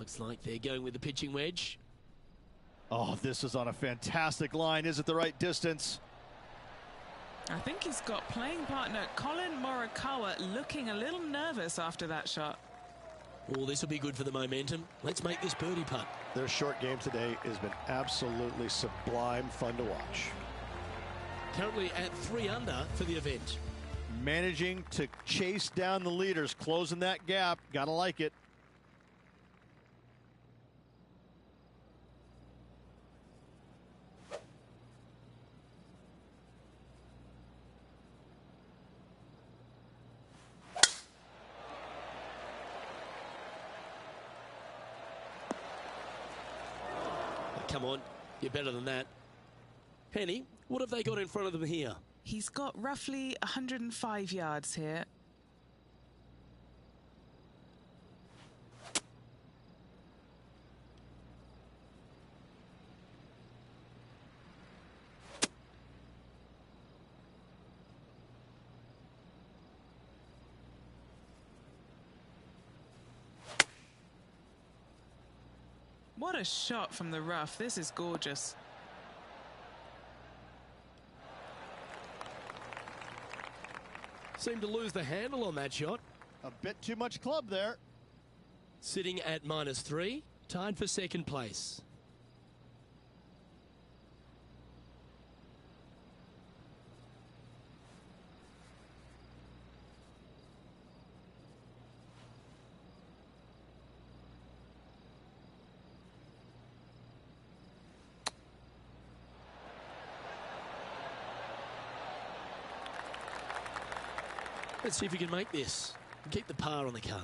Looks like they're going with the pitching wedge. Oh, this is on a fantastic line. Is it the right distance? I think he's got playing partner Colin Morikawa looking a little nervous after that shot. Oh, this will be good for the momentum. Let's make this birdie putt. Their short game today has been absolutely sublime fun to watch. Currently at 3 under for the event. Managing to chase down the leaders, closing that gap. Gotta like it. Come on, you're better than that. Penny, what have they got in front of them here? He's got roughly 105 yards here. What a shot from the rough. This is gorgeous. Seemed to lose the handle on that shot. A bit too much club there. Sitting at -3, tied for second place. Let's see if we can make this and keep the par on the card.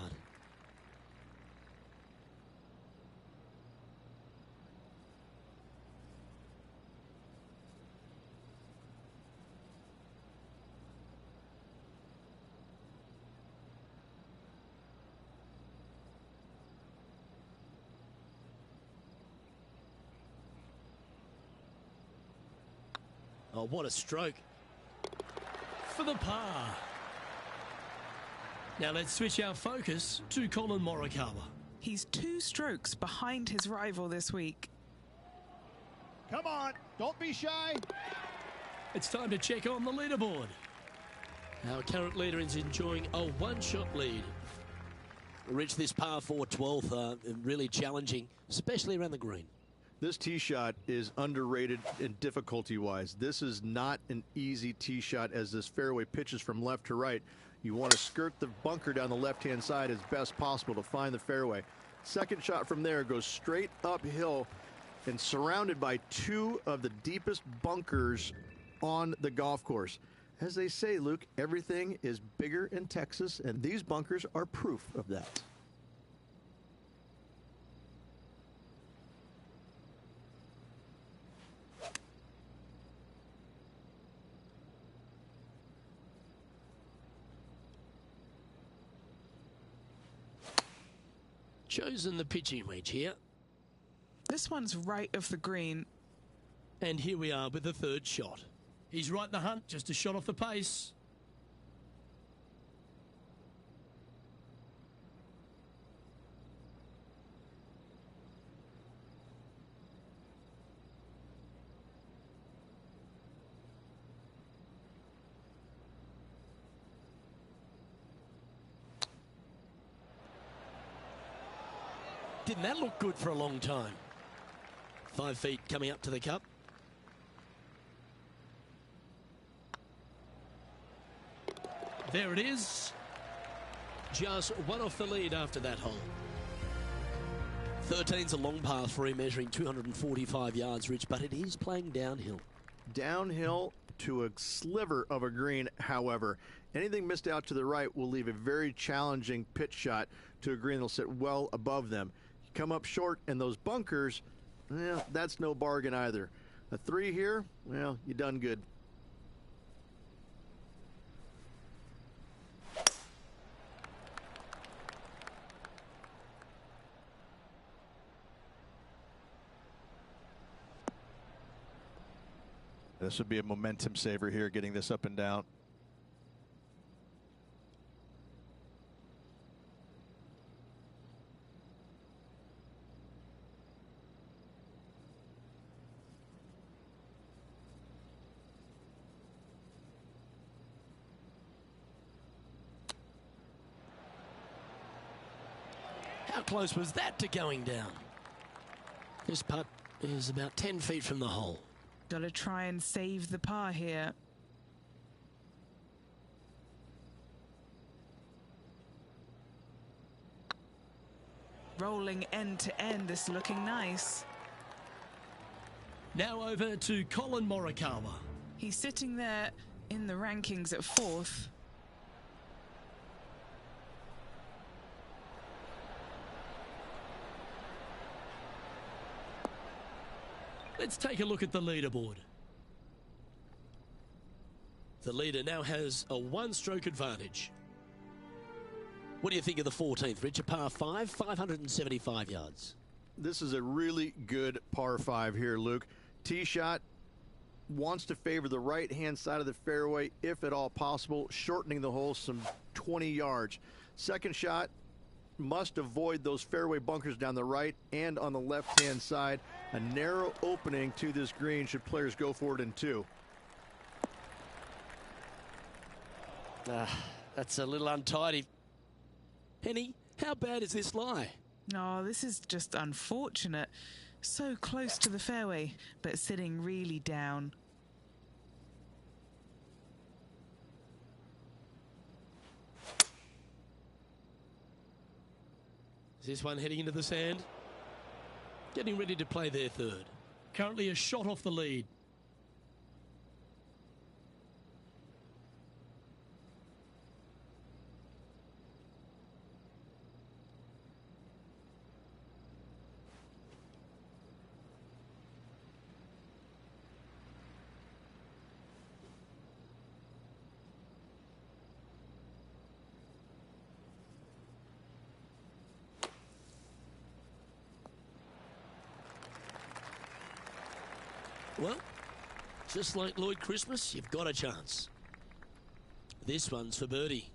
Oh, what a stroke for the par. Now let's switch our focus to Colin Morikawa. He's 2 strokes behind his rival this week. Come on, don't be shy. It's time to check on the leaderboard. Our current leader is enjoying a 1-shot lead. Reached this par 4 12th, really challenging, especially around the green. This tee shot is underrated in difficulty-wise. This is not an easy tee shot as this fairway pitches from left to right. You want to skirt the bunker down the left-hand side as best possible to find the fairway. Second shot from there goes straight uphill and surrounded by 2 of the deepest bunkers on the golf course. As they say, Luke, everything is bigger in Texas, and these bunkers are proof of that. Chosen the pitching wedge here. This one's right of the green. And here we are with the 3rd shot. He's right in the hunt, just a shot off the pace. Didn't that look good for a long time? 5 feet coming up to the cup. There it is. Just 1 off the lead after that hole. 13's a long par 3 measuring 245 yards, Rich, but it is playing downhill. Downhill to a sliver of a green, however. Anything missed out to the right will leave a very challenging pitch shot to a green that'll sit well above them. You come up short, and those bunkers, well, that's no bargain either. A 3 here, well, you done good. This would be a momentum saver here, getting this up and down. How close was that to going down? This putt is about 10 feet from the hole. Got to try and save the par here. Rolling end to end, this looking nice. Now over to Colin Morikawa. He's sitting there in the rankings at 4th. Let's take a look at the leaderboard. The leader now has a one-stroke advantage. What do you think of the 14th, Rich? A par 5, 575 yards. This is a really good par 5 here, Luke. Tee shot wants to favor the right-hand side of the fairway, if at all possible, shortening the hole some 20 yards. Second shot must avoid those fairway bunkers down the right and on the left-hand side. A narrow opening to this green should players go for it in 2. That's a little untidy. Penny, how bad is this lie? Oh, this is just unfortunate. So close to the fairway, but sitting really down. Is this one heading into the sand? Getting ready to play their third. Currently a shot off the lead. Well, just like Lloyd Christmas, you've got a chance. This one's for birdie.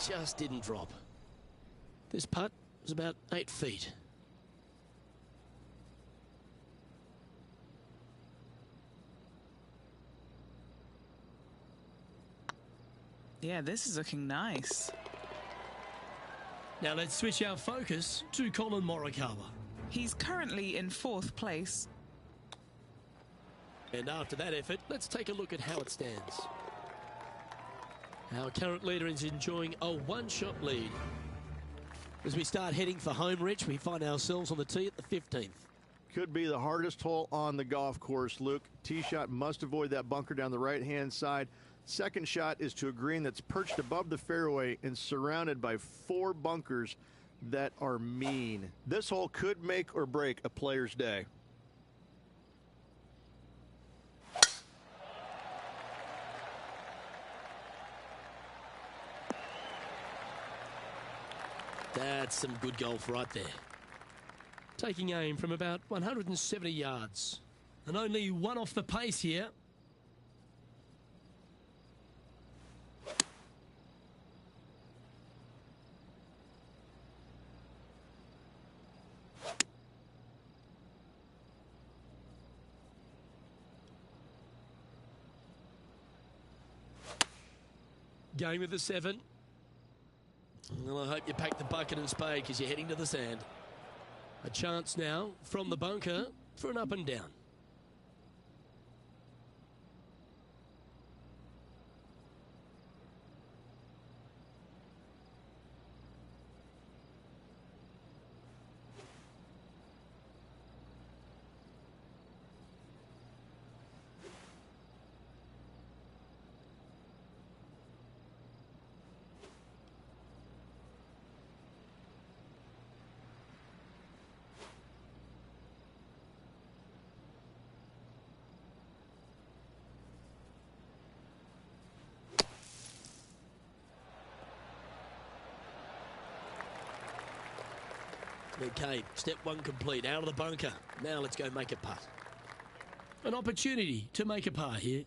Just didn't drop. This putt was about 8 feet. Yeah, this is looking nice. Now let's switch our focus to Colin Morikawa. He's currently in 4th place. And after that effort, let's take a look at how it stands. Our current leader is enjoying a one-shot lead. As we start heading for home, Rich, we find ourselves on the tee at the 15th. Could be the hardest hole on the golf course, Luke. Tee shot must avoid that bunker down the right-hand side. Second shot is to a green that's perched above the fairway and surrounded by 4 bunkers that are mean. This hole could make or break a player's day. That's some good golf right there. Taking aim from about 170 yards. And only one off the pace here. Going with the 7. Well, I hope you pack the bucket and spade because you're heading to the sand. A chance now from the bunker for an up and down. Okay, step one complete, out of the bunker. Now let's go make a putt. An opportunity to make a par here.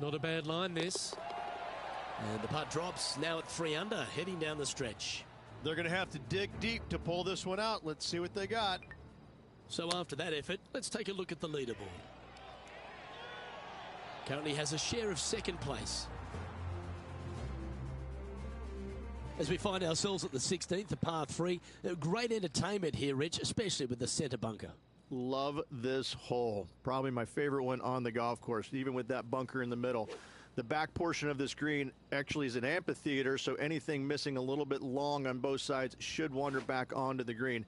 Not a bad line, this. And the putt drops, now at 3 under, heading down the stretch. They're going to have to dig deep to pull this one out. Let's see what they got. So after that effort, let's take a look at the leaderboard. Currently has a share of second place. As we find ourselves at the 16th, the par 3. Great entertainment here, Rich, especially with the centre bunker. Love this hole. Probably my favorite one on the golf course, even with that bunker in the middle. The back portion of this green actually is an amphitheater, so anything missing a little bit long on both sides should wander back onto the green.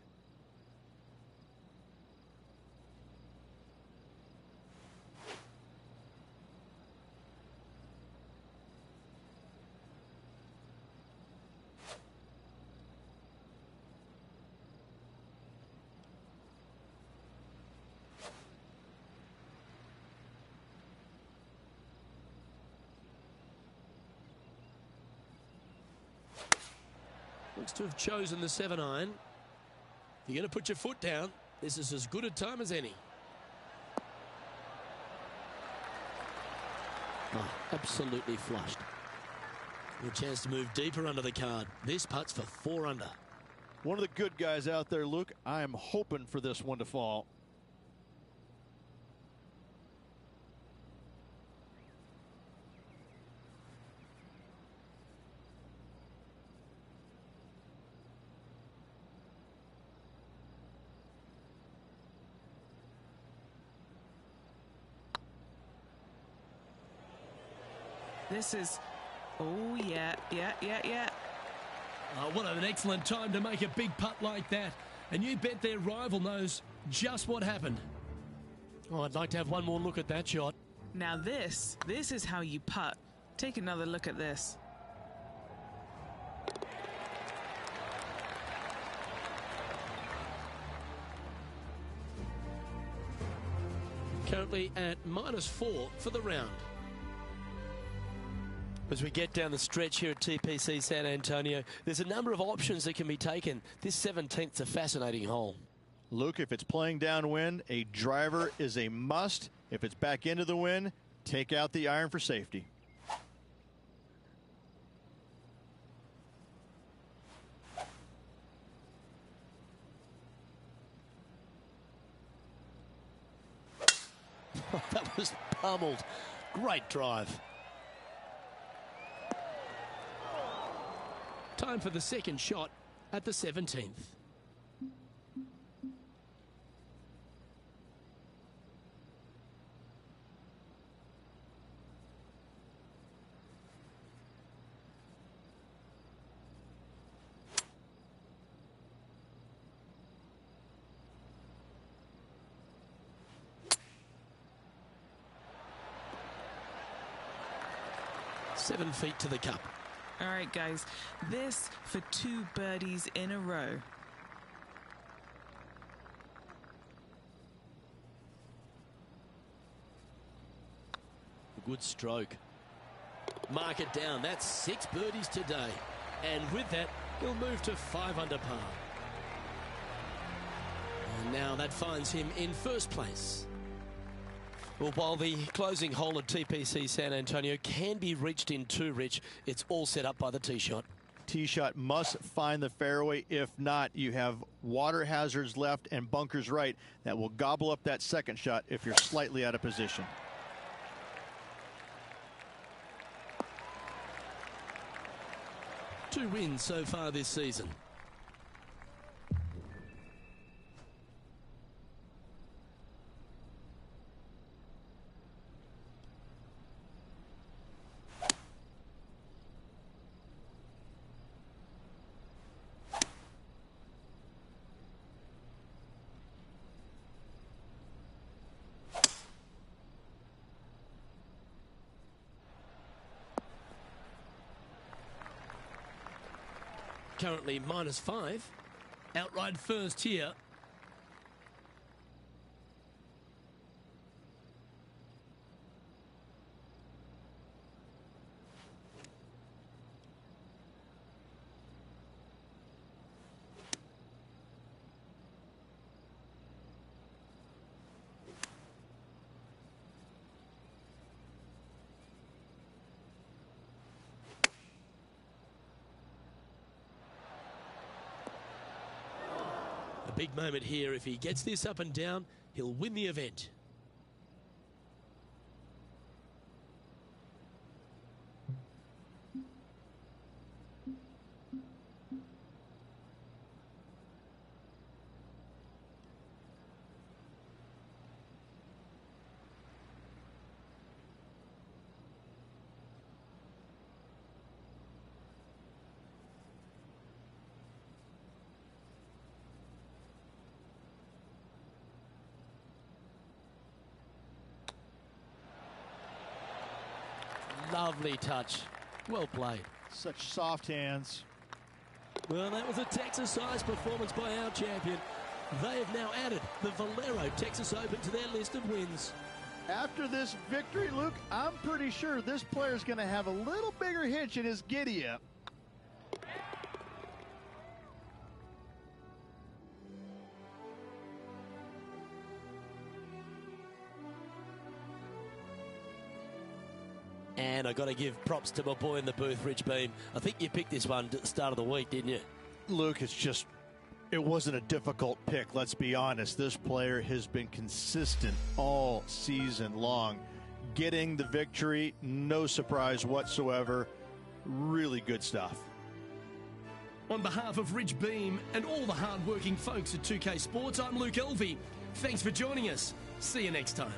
Looks to have chosen the 7-iron. You're going to put your foot down. This is as good a time as any. Oh, absolutely flushed. A chance to move deeper under the card. This putt's for 4 under. One of the good guys out there, Luke. I am hoping for this one to fall. This is, oh yeah. Oh, what an excellent time to make a big putt like that. And you bet their rival knows just what happened. Oh, I'd like to have one more look at that shot. Now this is how you putt. Take another look at this. Currently at -4 for the round. As we get down the stretch here at TPC San Antonio, there's a number of options that can be taken. This 17th's a fascinating hole. Luke, if it's playing downwind, a driver is a must. If it's back into the wind, take out the iron for safety. That was pummeled. Great drive. Time for the second shot at the 17th. Seven feet to the cup. All right, guys, this for 2 birdies in a row. Good stroke. Mark it down. That's 6 birdies today. And with that, he'll move to 5 under par. And now that finds him in first place. Well, while the closing hole at TPC San Antonio can be reached in 2, Rich, it's all set up by the tee shot. Tee shot must find the fairway. If not, you have water hazards left and bunkers right that will gobble up that second shot if you're slightly out of position. Two wins so far this season. Currently -5. Outright first here. Big moment here. If he gets this up and down, he'll win the event. Lovely touch. Well played. Such soft hands. Well, that was a Texas-sized performance by our champion. They have now added the Valero Texas Open to their list of wins. After this victory, Luke, I'm pretty sure this player's going to have a little bigger hitch in his giddy-up. And I've got to give props to my boy in the booth, Rich Beam. I think you picked this one at the start of the week, didn't you? Luke, it wasn't a difficult pick, let's be honest. This player has been consistent all season long. Getting the victory, no surprise whatsoever. Really good stuff. On behalf of Rich Beam and all the hard-working folks at 2K Sports, I'm Luke Elvey. Thanks for joining us. See you next time.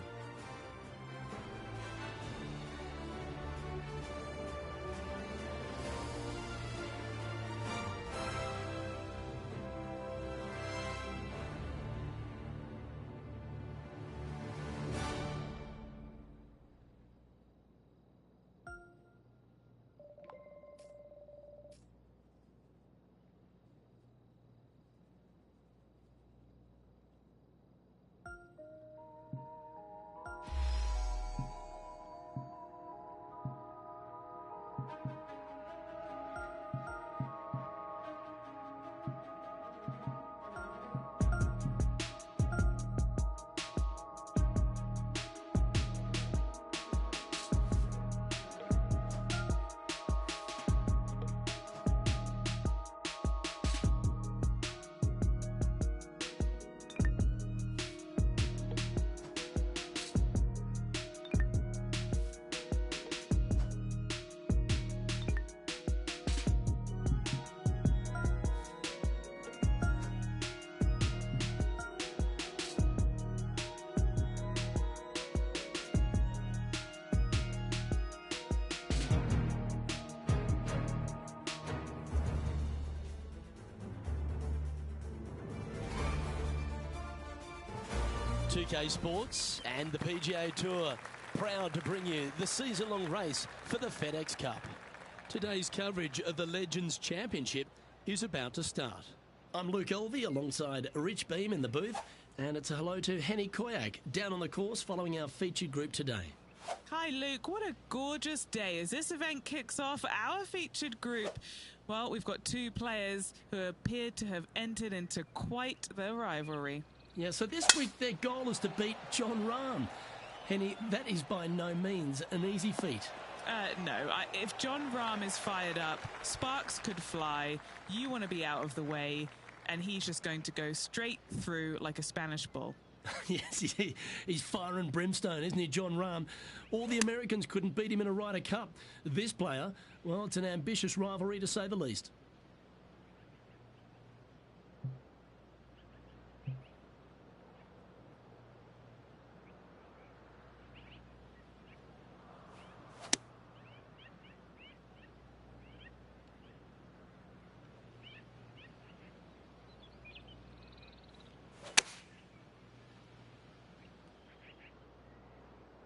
.2K Sports and the PGA Tour proud to bring you the season-long race for the FedEx Cup. Today's coverage of the Legends Championship is about to start. I'm Luke Elvey alongside Rich Beam in the booth, and it's a hello to Henny Koyak down on the course following our featured group today. Hi Luke, what a gorgeous day as this event kicks off our featured group. Well, we've got two players who appear to have entered into quite the rivalry. Yeah, so this week their goal is to beat Jon Rahm. Henny, that is by no means an easy feat. No, if Jon Rahm is fired up, sparks could fly, you want to be out of the way, and he's just going to go straight through like a Spanish bull. Yes, he's fire and brimstone, isn't he, Jon Rahm? All the Americans couldn't beat him in a Ryder Cup. This player, well, it's an ambitious rivalry to say the least.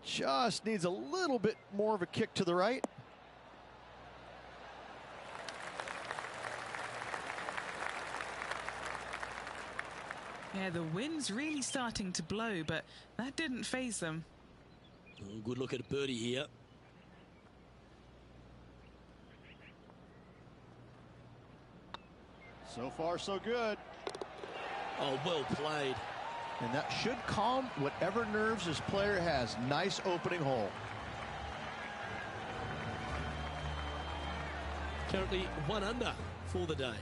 Just needs a little bit more of a kick to the right. Yeah, the wind's really starting to blow, but that didn't faze them. Oh, good look at a birdie here. So far, so good. Oh, well played. And that should calm whatever nerves this player has. Nice opening hole. Currently 1 under for the day.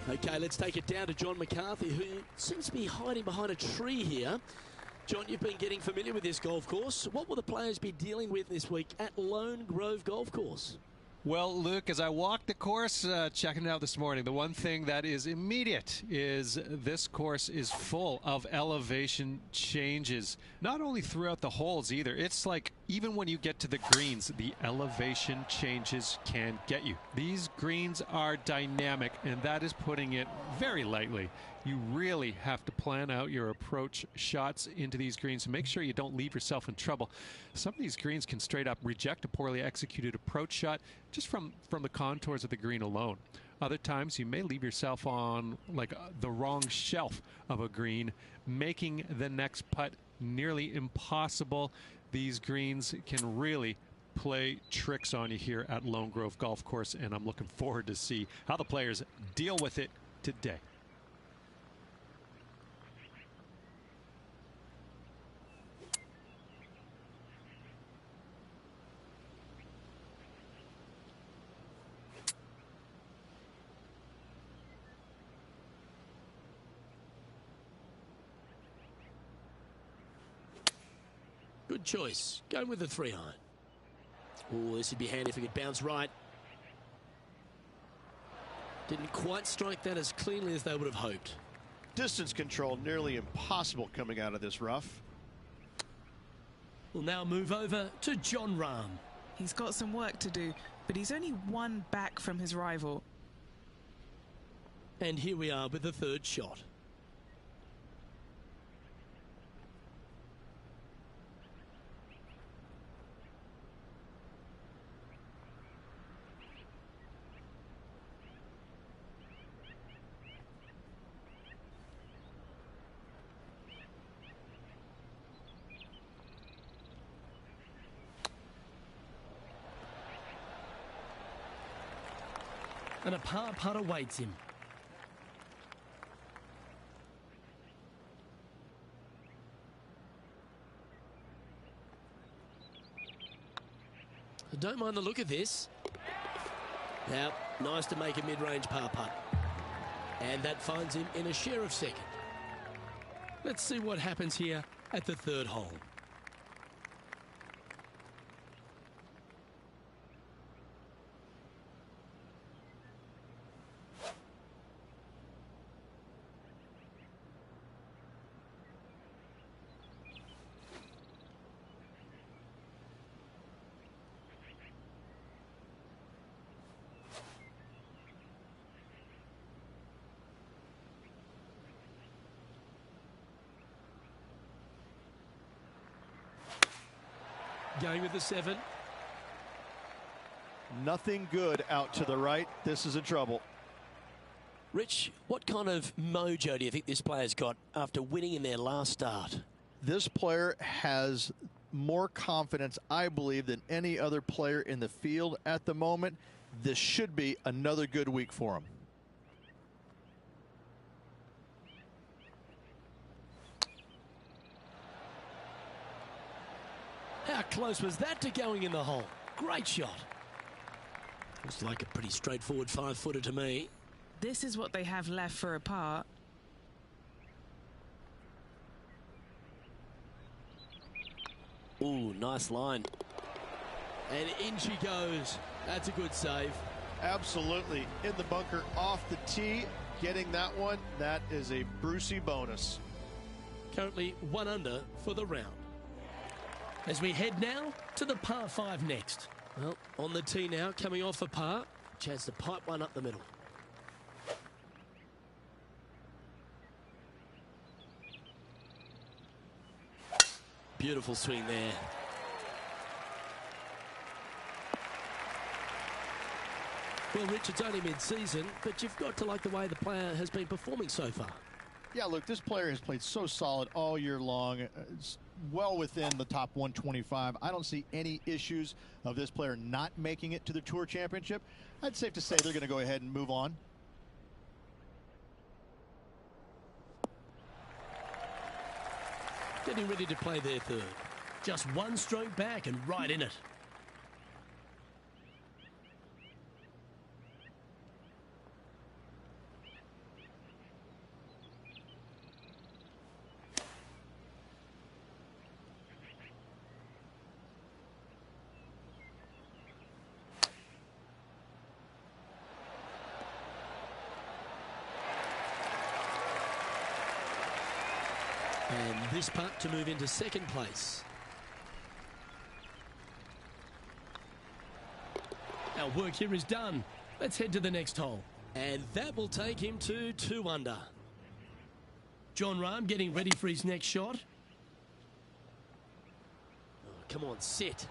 Okay, let's take it down to John McCarthy, who seems to be hiding behind a tree here. John, you've been getting familiar with this golf course. What will the players be dealing with this week at Lone Grove Golf Course? Well, Luke, as I walked the course, checking it out this morning, the one thing that is immediate is this course is full of elevation changes. Not only throughout the holes either. It's like even when you get to the greens, the elevation changes can get you. These greens are dynamic, and that is putting it very lightly. You really have to plan out your approach shots into these greens to make sure you don't leave yourself in trouble. Some of these greens can straight up reject a poorly executed approach shot just from the contours of the green alone. Other times you may leave yourself on like the wrong shelf of a green, making the next putt nearly impossible. These greens can really play tricks on you here at Lone Grove Golf Course, and I'm looking forward to see how the players deal with it today. Good choice. Going with the 3-iron. Oh, this would be handy if it could bounce right. Didn't quite strike that as cleanly as they would have hoped. Distance control nearly impossible coming out of this rough. We'll now move over to John Rahm. He's got some work to do, but he's only one back from his rival. And here we are with the third shot. And a par putt awaits him. I don't mind the look of this. Now, nice to make a mid-range par putt. And that finds him in a share of second. Let's see what happens here at the third hole. Going with the 7. Nothing good out to the right. This is in trouble. Rich, what kind of mojo do you think this player's got after winning in their last start? This player has more confidence, I believe, than any other player in the field at the moment. This should be another good week for him. How close was that to going in the hole? Great shot. Looks like a pretty straightforward 5-footer to me. This is what they have left for a par. Ooh, nice line. And in she goes. That's a good save. Absolutely. In the bunker off the tee. Getting that one, that is a Brucey bonus. Currently 1 under for the round. As we head now to the par 5 next. Well, on the tee now, coming off a par. Chance to pipe one up the middle. Beautiful swing there. Well, Rich, it's only mid-season, but you've got to like the way the player has been performing so far. Yeah, look, this player has played so solid all year long. It's well within the top 125. I don't see any issues of this player not making it to the Tour Championship. I'd safe to say they're going to go ahead and move on. Getting ready to play their third. Just one stroke back and right in it. And this putt to move into second place. Our work here is done. Let's head to the next hole. And that will take him to 2 under. Jon Rahm getting ready for his next shot. Oh, come on, sit.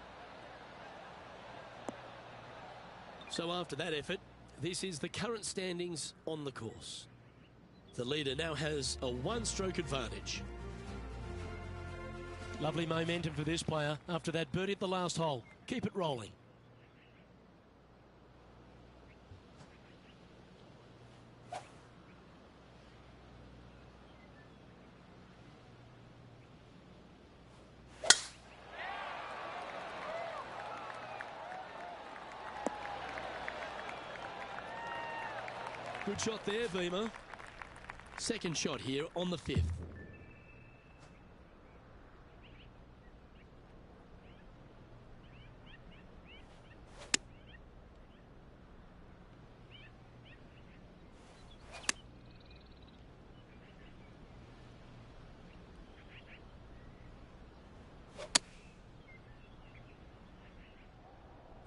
So after that effort, this is the current standings on the course. The leader now has a 1-stroke advantage. Lovely momentum for this player after that birdie at the last hole. Keep it rolling. Good shot there, Vima. Second shot here on the 5th.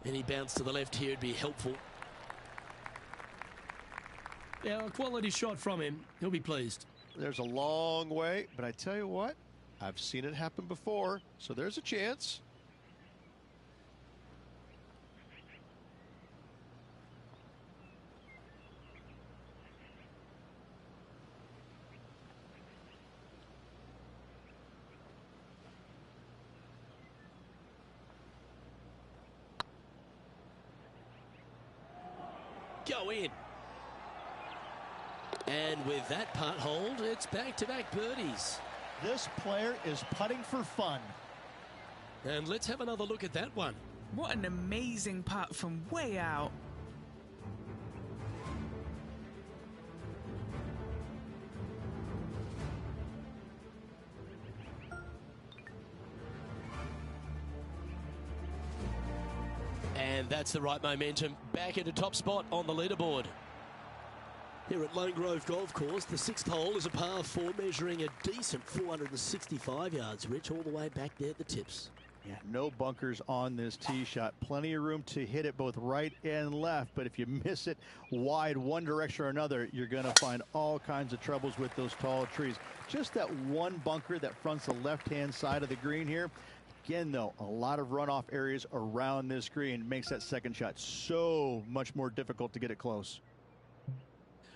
Any bounce to the left here would be helpful. Yeah, a quality shot from him. He'll be pleased. There's a long way, but I tell you what, I've seen it happen before, so there's a chance. Go in. And with that putt hold, it's back-to-back birdies. This player is putting for fun. And let's have another look at that one. What an amazing putt from way out. And that's the right momentum. Back into top spot on the leaderboard. Here at Lone Grove Golf Course, the 6th hole is a par 4 measuring a decent 465 yards, Rich, all the way back there at the tips. Yeah, no bunkers on this tee shot. Plenty of room to hit it both right and left, but if you miss it wide one direction or another, you're going to find all kinds of troubles with those tall trees. Just that one bunker that fronts the left-hand side of the green here. Again, though, a lot of runoff areas around this green makes that second shot so much more difficult to get it close.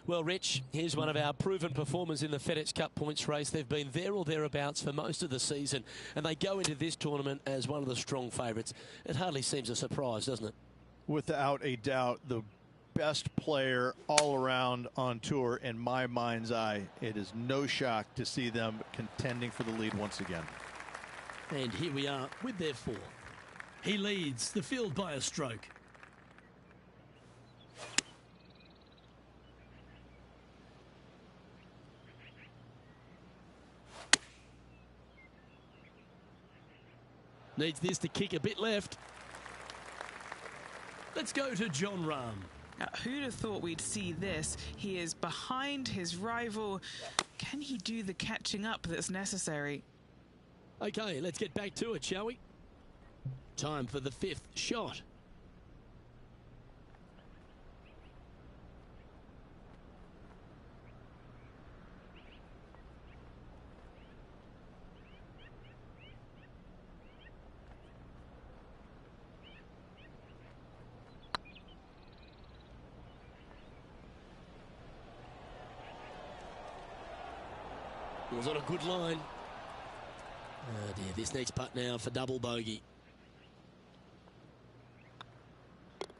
Well, Rich, here's one of our proven performers in the FedEx Cup points race. They've been there or thereabouts for most of the season, and they go into this tournament as one of the strong favourites. It hardly seems a surprise, doesn't it? Without a doubt, the best player all around on tour in my mind's eye. It is no shock to see them contending for the lead once again. And here we are with their 4. He leads the field by a stroke. Needs this to kick a bit left. Let's go to Jon Rahm. Now, who'd have thought we'd see this? He is behind his rival. Can he do the catching up that's necessary? Okay, let's get back to it, shall we? Time for the 5th shot. It was on a good line. Oh dear, this next putt now for double bogey.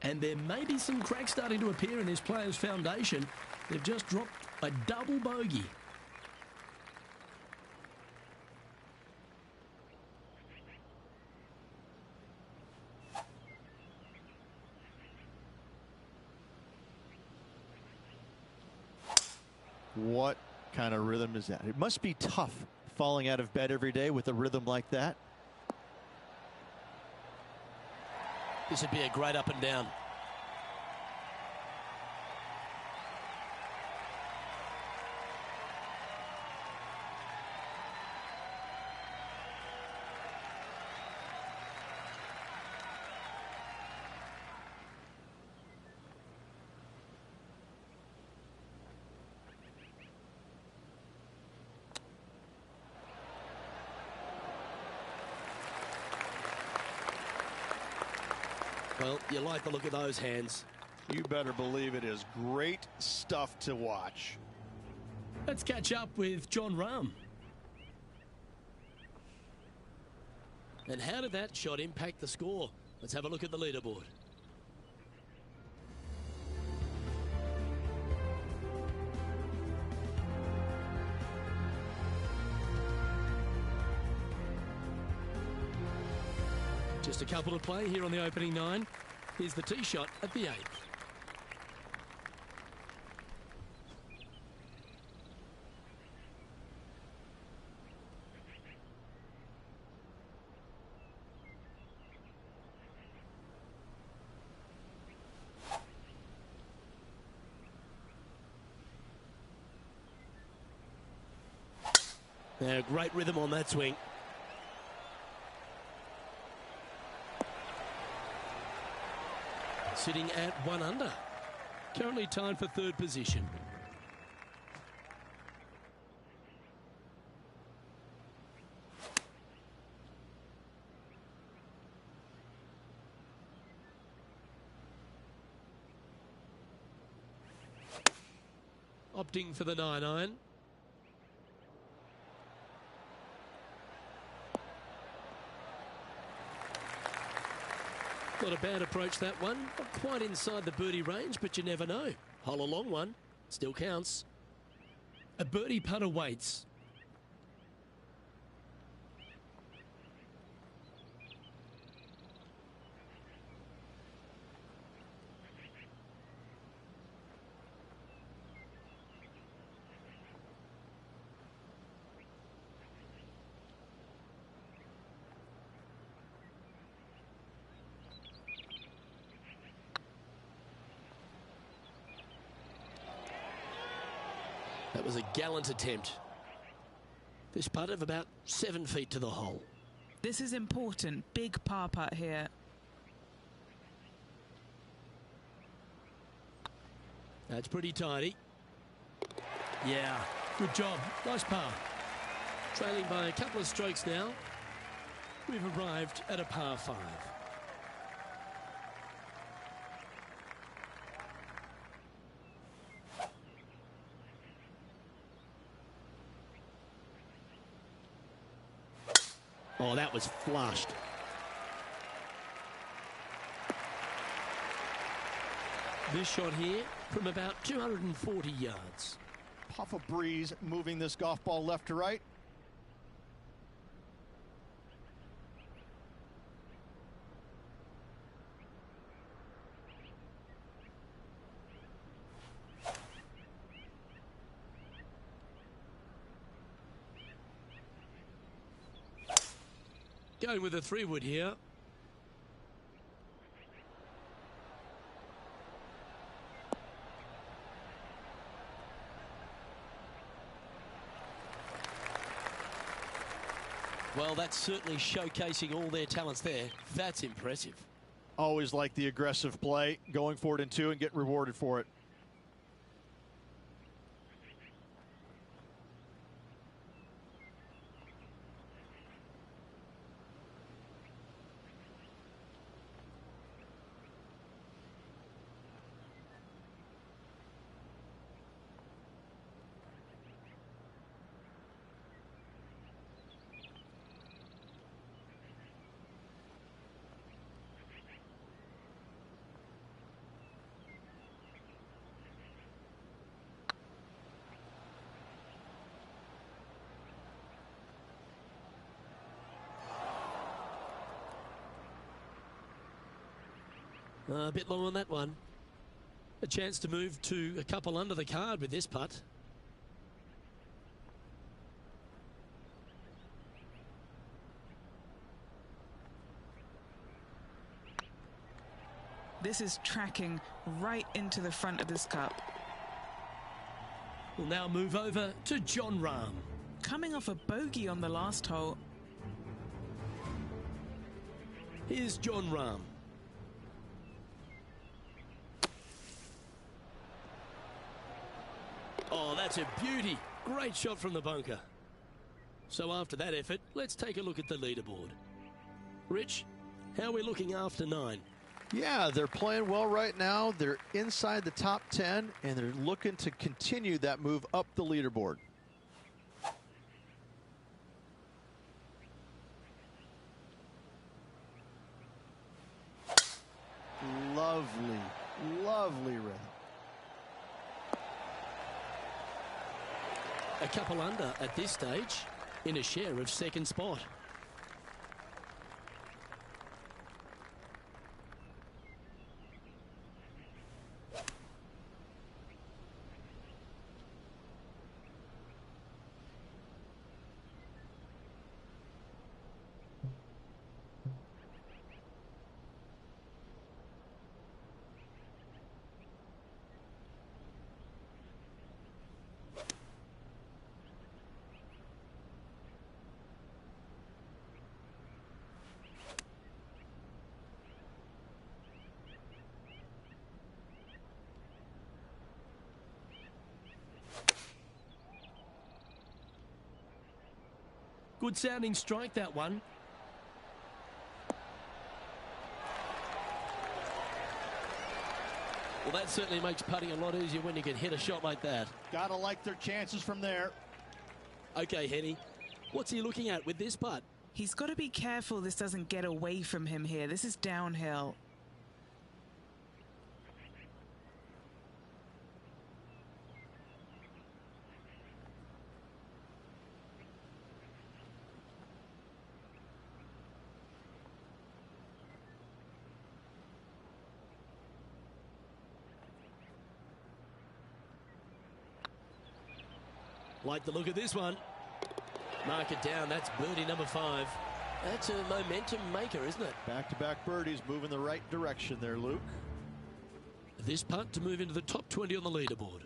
And there may be some cracks starting to appear in this player's foundation. They've just dropped a double bogey. What kind of rhythm is that? It must be tough falling out of bed every day with a rhythm like that. This would be a great up and down. Well, you like the look of those hands. You better believe it is great stuff to watch. Let's catch up with John Rahm. And how did that shot impact the score? Let's have a look at the leaderboard. Just a couple to play here on the opening 9. Here's the tee shot at the 8th. Now, great rhythm on that swing. Sitting at 1 under. Currently tied for 3rd position. Opting for the 9-iron. Not a bad approach, that one. Not quite inside the birdie range, but you never know. Hole a long one. Still counts. A birdie putt awaits. That was a gallant attempt. This putt of about 7 feet to the hole. This is important. Big par putt here. That's pretty tidy. Yeah, good job. Nice par. Trailing by a couple of strokes now. We've arrived at a par 5. Oh, that was flushed. This shot here from about 240 yards. Puff of breeze moving this golf ball left to right. Going with a 3-wood here. Well, that's certainly showcasing all their talents there. That's impressive. Always like the aggressive play, going for it in 2 and getting rewarded for it. A bit long on that one. A chance to move to a couple under the card with this putt. This is tracking right into the front of this cup. We'll now move over to John Rahm. Coming off a bogey on the last hole. Here's John Rahm. Oh, that's a beauty. Great shot from the bunker. So after that effort, let's take a look at the leaderboard. Rich, how are we looking after 9? Yeah, they're playing well right now. They're inside the top 10, and they're looking to continue that move up the leaderboard. Lovely, lovely rhythm. A couple under at this stage in a share of second spot. Good sounding strike, that one. Well, that certainly makes putting a lot easier when you can hit a shot like that. Gotta like their chances from there. Okay, Henny, what's he looking at with this putt? He's got to be careful this doesn't get away from him here. This is downhill. Like the look of this one. Mark it down. That's birdie number 5. That's a momentum maker, isn't it? Back-to-back birdies moving the right direction there, Luke. This putt to move into the top 20 on the leaderboard.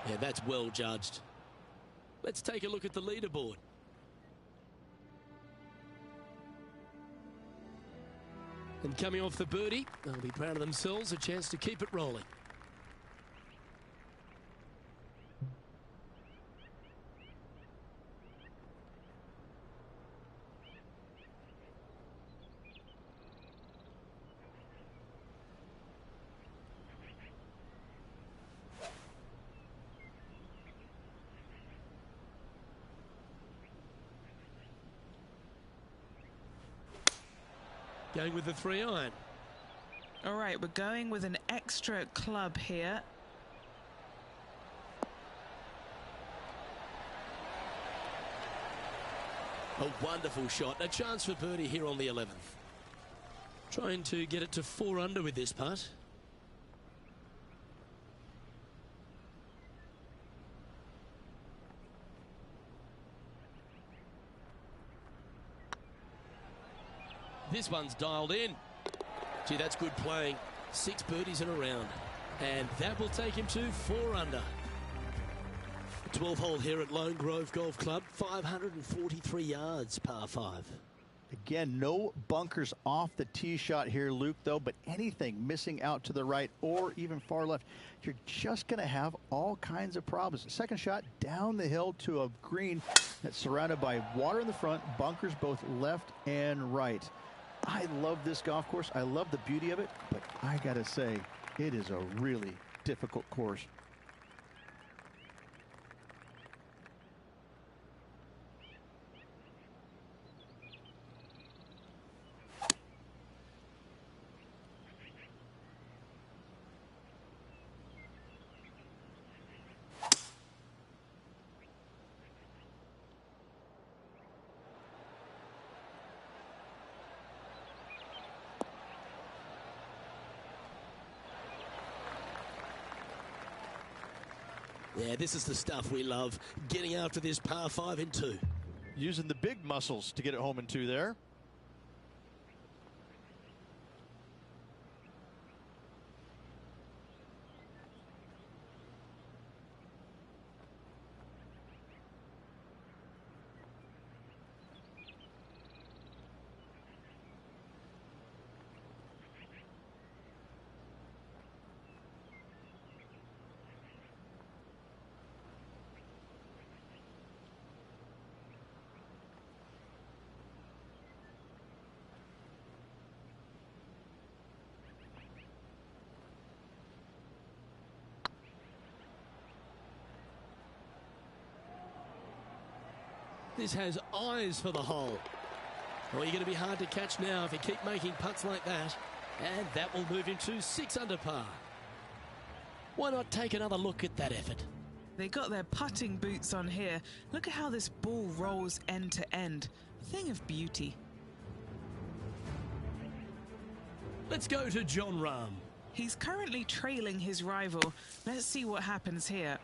Yeah, that's well judged. Let's take a look at the leaderboard. And coming off the birdie, they'll be proud of themselves, a chance to keep it rolling. Going with the 3-iron. All right, we're going with an extra club here. A wonderful shot. A chance for birdie here on the 11th. Trying to get it to 4 under with this putt. This one's dialed in. Gee, that's good playing. 6 birdies in a round. And that will take him to 4 under. 12th hole here at Lone Grove Golf Club. 543 yards, par 5. Again, no bunkers off the tee shot here, Luke, though, but anything missing out to the right or even far left, you're just going to have all kinds of problems. Second shot down the hill to a green that's surrounded by water in the front, bunkers both left and right. I love this golf course. I love the beauty of it, but I got to say, it is a really difficult course. Yeah, this is the stuff we love. Getting after this par 5 in 2. Using the big muscles to get it home in 2 there. This has eyes for the hole. Well, you're going to be hard to catch now if you keep making putts like that. And that will move him to 6 under par. Why not take another look at that effort? They got their putting boots on here. Look at how this ball rolls end to end. Thing of beauty. Let's go to Jon Rahm. He's currently trailing his rival. Let's see what happens here.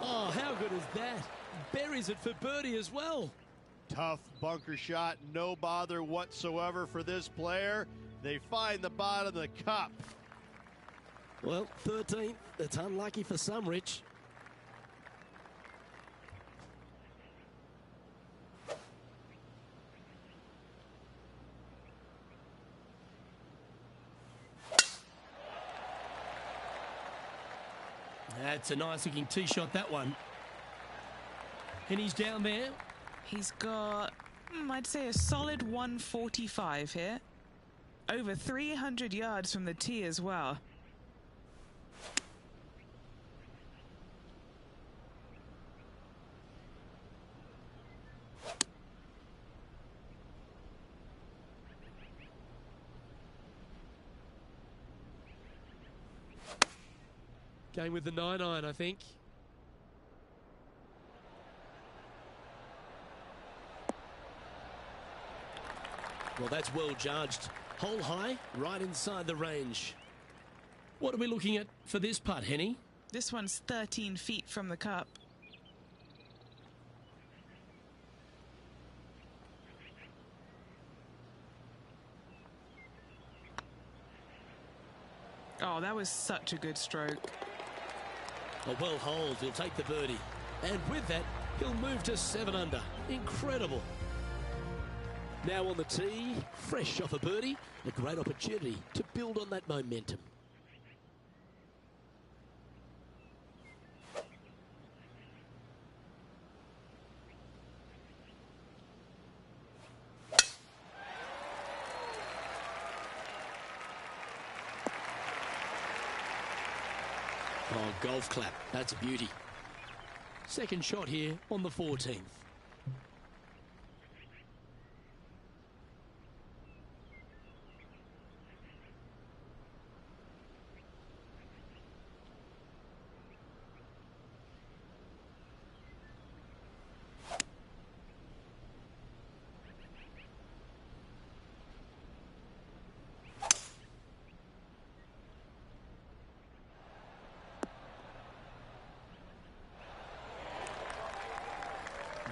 Oh, how good is that? Buries it for birdie as well. Tough bunker shot, no bother whatsoever for this player. They find the bottom of the cup. Well, 13th. It's unlucky for some, Rich. That's a nice looking tee shot, that one. And he's down there. He's got, I'd say, a solid 145 here. Over 300 yards from the tee as well. Going with the 9-iron, I think. Well, that's well judged. Hole high, right inside the range. What are we looking at for this putt, Henny? This one's 13 feet from the cup. Oh, that was such a good stroke. A well holed, he'll take the birdie. And with that, he'll move to 7 under. Incredible. Now on the tee, fresh off a birdie, a great opportunity to build on that momentum. Oh, golf clap. That's a beauty. Second shot here on the 14th.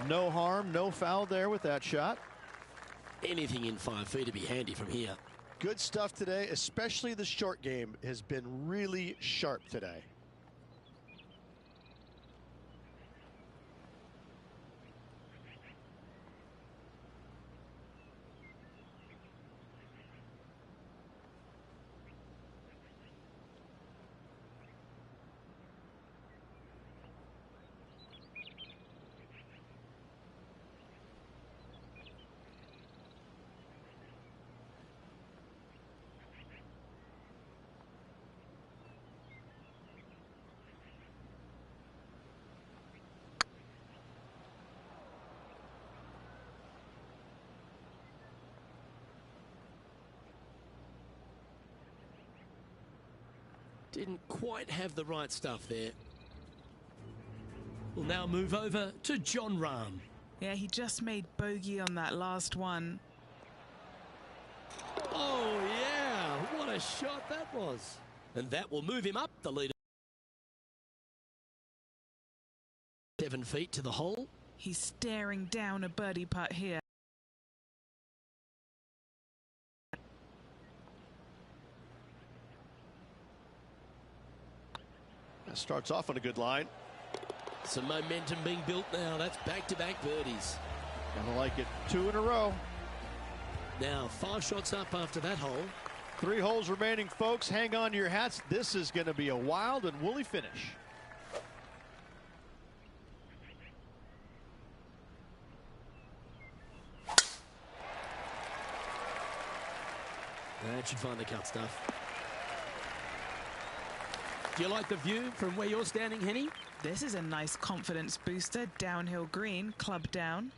No harm, no foul there with that shot. Anything in 5 feet to be handy from here. Good stuff today, especially the short game has been really sharp today. Didn't quite have the right stuff there. We'll now move over to Jon Rahm. Yeah, he just made bogey on that last one. Oh, yeah. What a shot that was. And that will move him up the leader. 7 feet to the hole. He's staring down a birdie putt here. That starts off on a good line. Some momentum being built now. That's back-to-back birdies. Kinda like it. 2 in a row. Now 5 shots up after that hole. 3 holes remaining, folks. Hang on to your hats. This is going to be a wild and woolly finish. That should find the cut stuff. Do you like the view from where you're standing, Henny? This is a nice confidence booster. Downhill green, club down.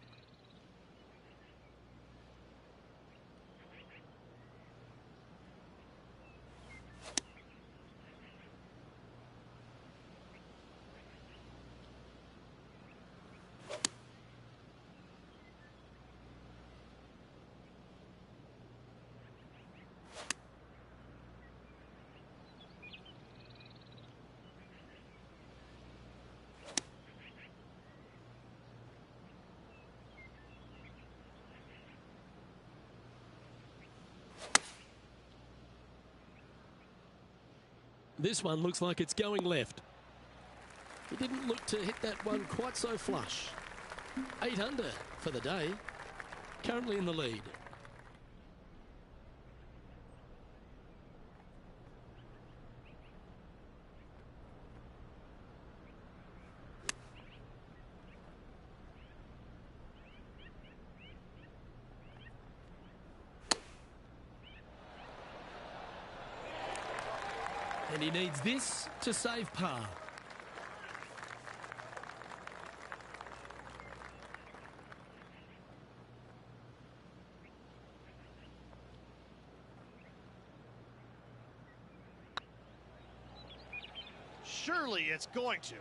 This one looks like it's going left. He didn't look to hit that one quite so flush. 8 under for the day. Currently in the lead. And he needs this to save par. Surely it's going to.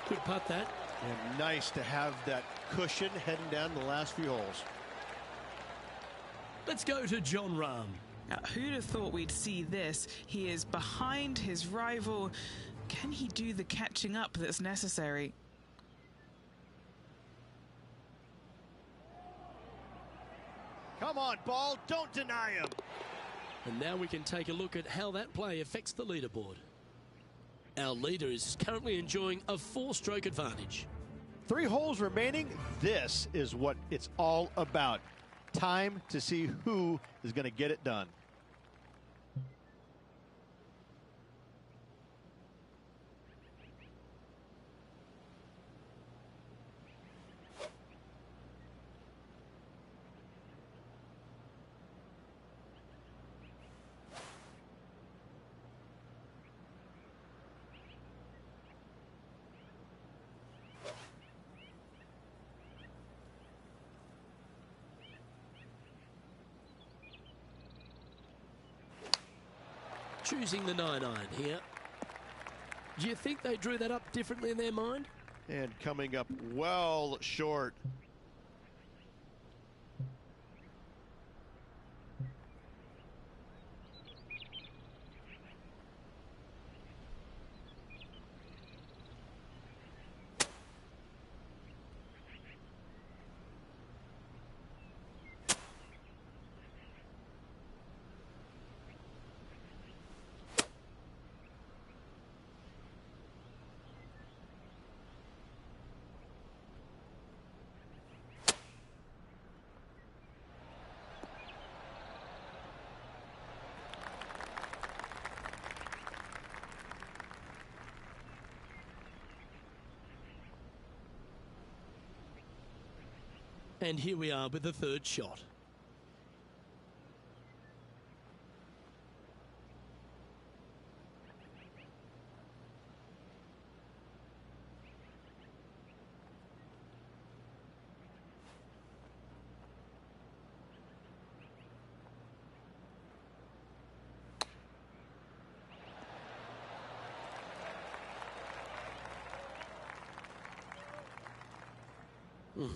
Good putt that. And nice to have that cushion heading down the last few holes. Let's go to Jon Rahm. Now, who'd have thought we'd see this? He is behind his rival. Can he do the catching up that's necessary? Come on, ball. Don't deny him. And now we can take a look at how that play affects the leaderboard. Our leader is currently enjoying a 4-stroke advantage. 3 holes remaining. This is what it's all about. Time to see who is going to get it done. Choosing the 9-iron here. Do you think they drew that up differently in their mind? And coming up well short. And here we are with the 3rd shot.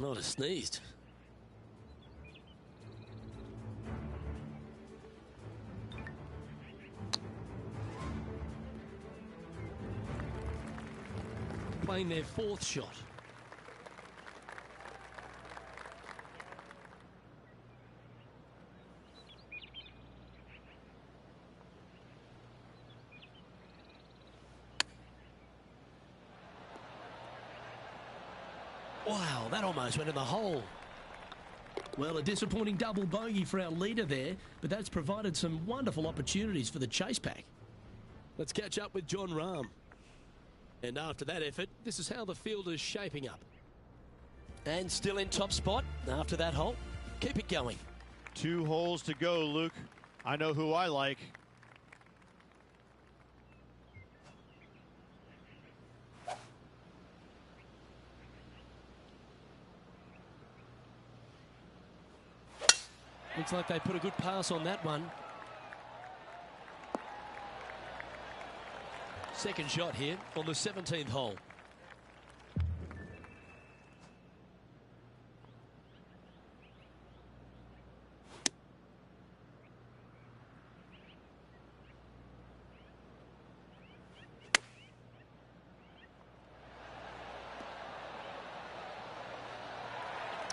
Not a sneezed. Playing their 4th shot. Wow, that almost went in the hole. Well, a disappointing double bogey for our leader there, but that's provided some wonderful opportunities for the chase pack. Let's catch up with Jon Rahm. And after that effort, this is how the field is shaping up. And still in top spot after that hole. Keep it going. 2 holes to go, Luke. I know who I like. Looks like they put a good pass on that one. Second shot here on the 17th hole.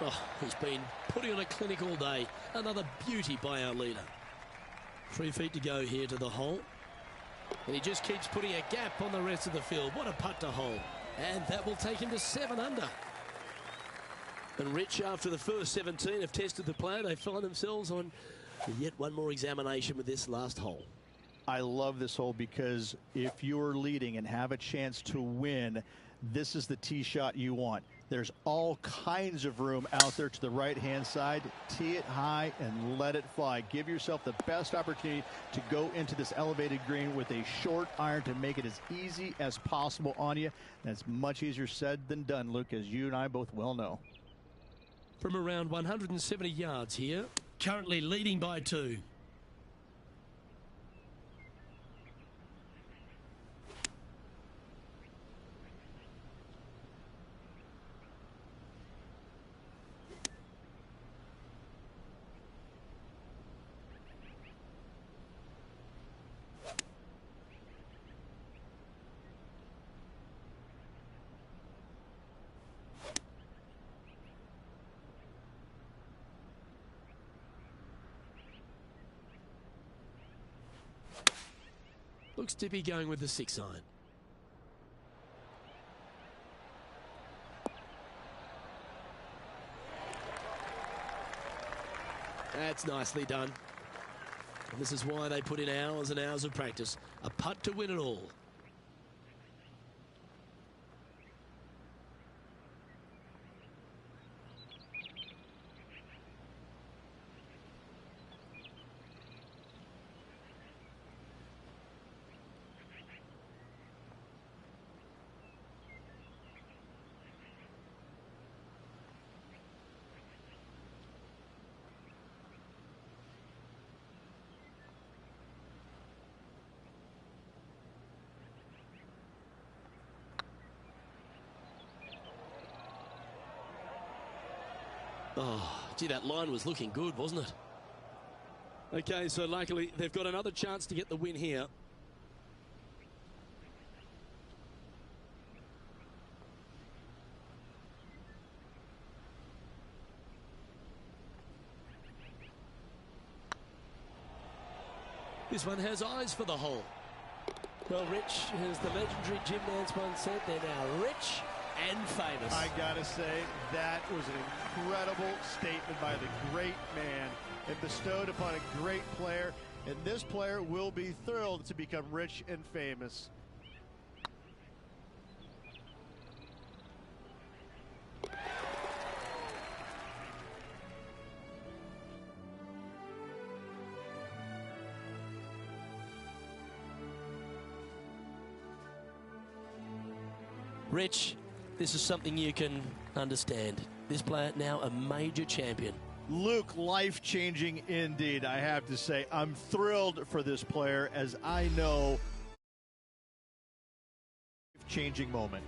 Oh, he's been putting on a clinic all day. Another beauty by our leader. 3 feet to go here to the hole. And he just keeps putting a gap on the rest of the field. What a putt to hole. And that will take him to 7 under. And Rich, after the first 17, have tested the plan. They find themselves on yet one more examination with this last hole. I love this hole because if you're leading and have a chance to win, this is the tee shot you want. There's all kinds of room out there to the right-hand side. Tee it high and let it fly. Give yourself the best opportunity to go into this elevated green with a short iron to make it as easy as possible on you. That's much easier said than done, Luke, as you and I both well know. From around 170 yards here, currently leading by 2. Looks to be going with the 6 iron. That's nicely done. And this is why they put in hours and hours of practice. A putt to win it all. Oh, gee, that line was looking good, wasn't it? Okay, so luckily they've got another chance to get the win here. This one has eyes for the hole. Well, Rich, as the legendary Jim Nance once said, they're now rich and famous. I gotta say, that was an incredible statement by the great man and bestowed upon a great player, and this player will be thrilled to become rich and famous. Rich, this is something you can understand. This player now a major champion. Luke, life-changing indeed, I have to say. I'm thrilled for this player, as I know, life-changing moment.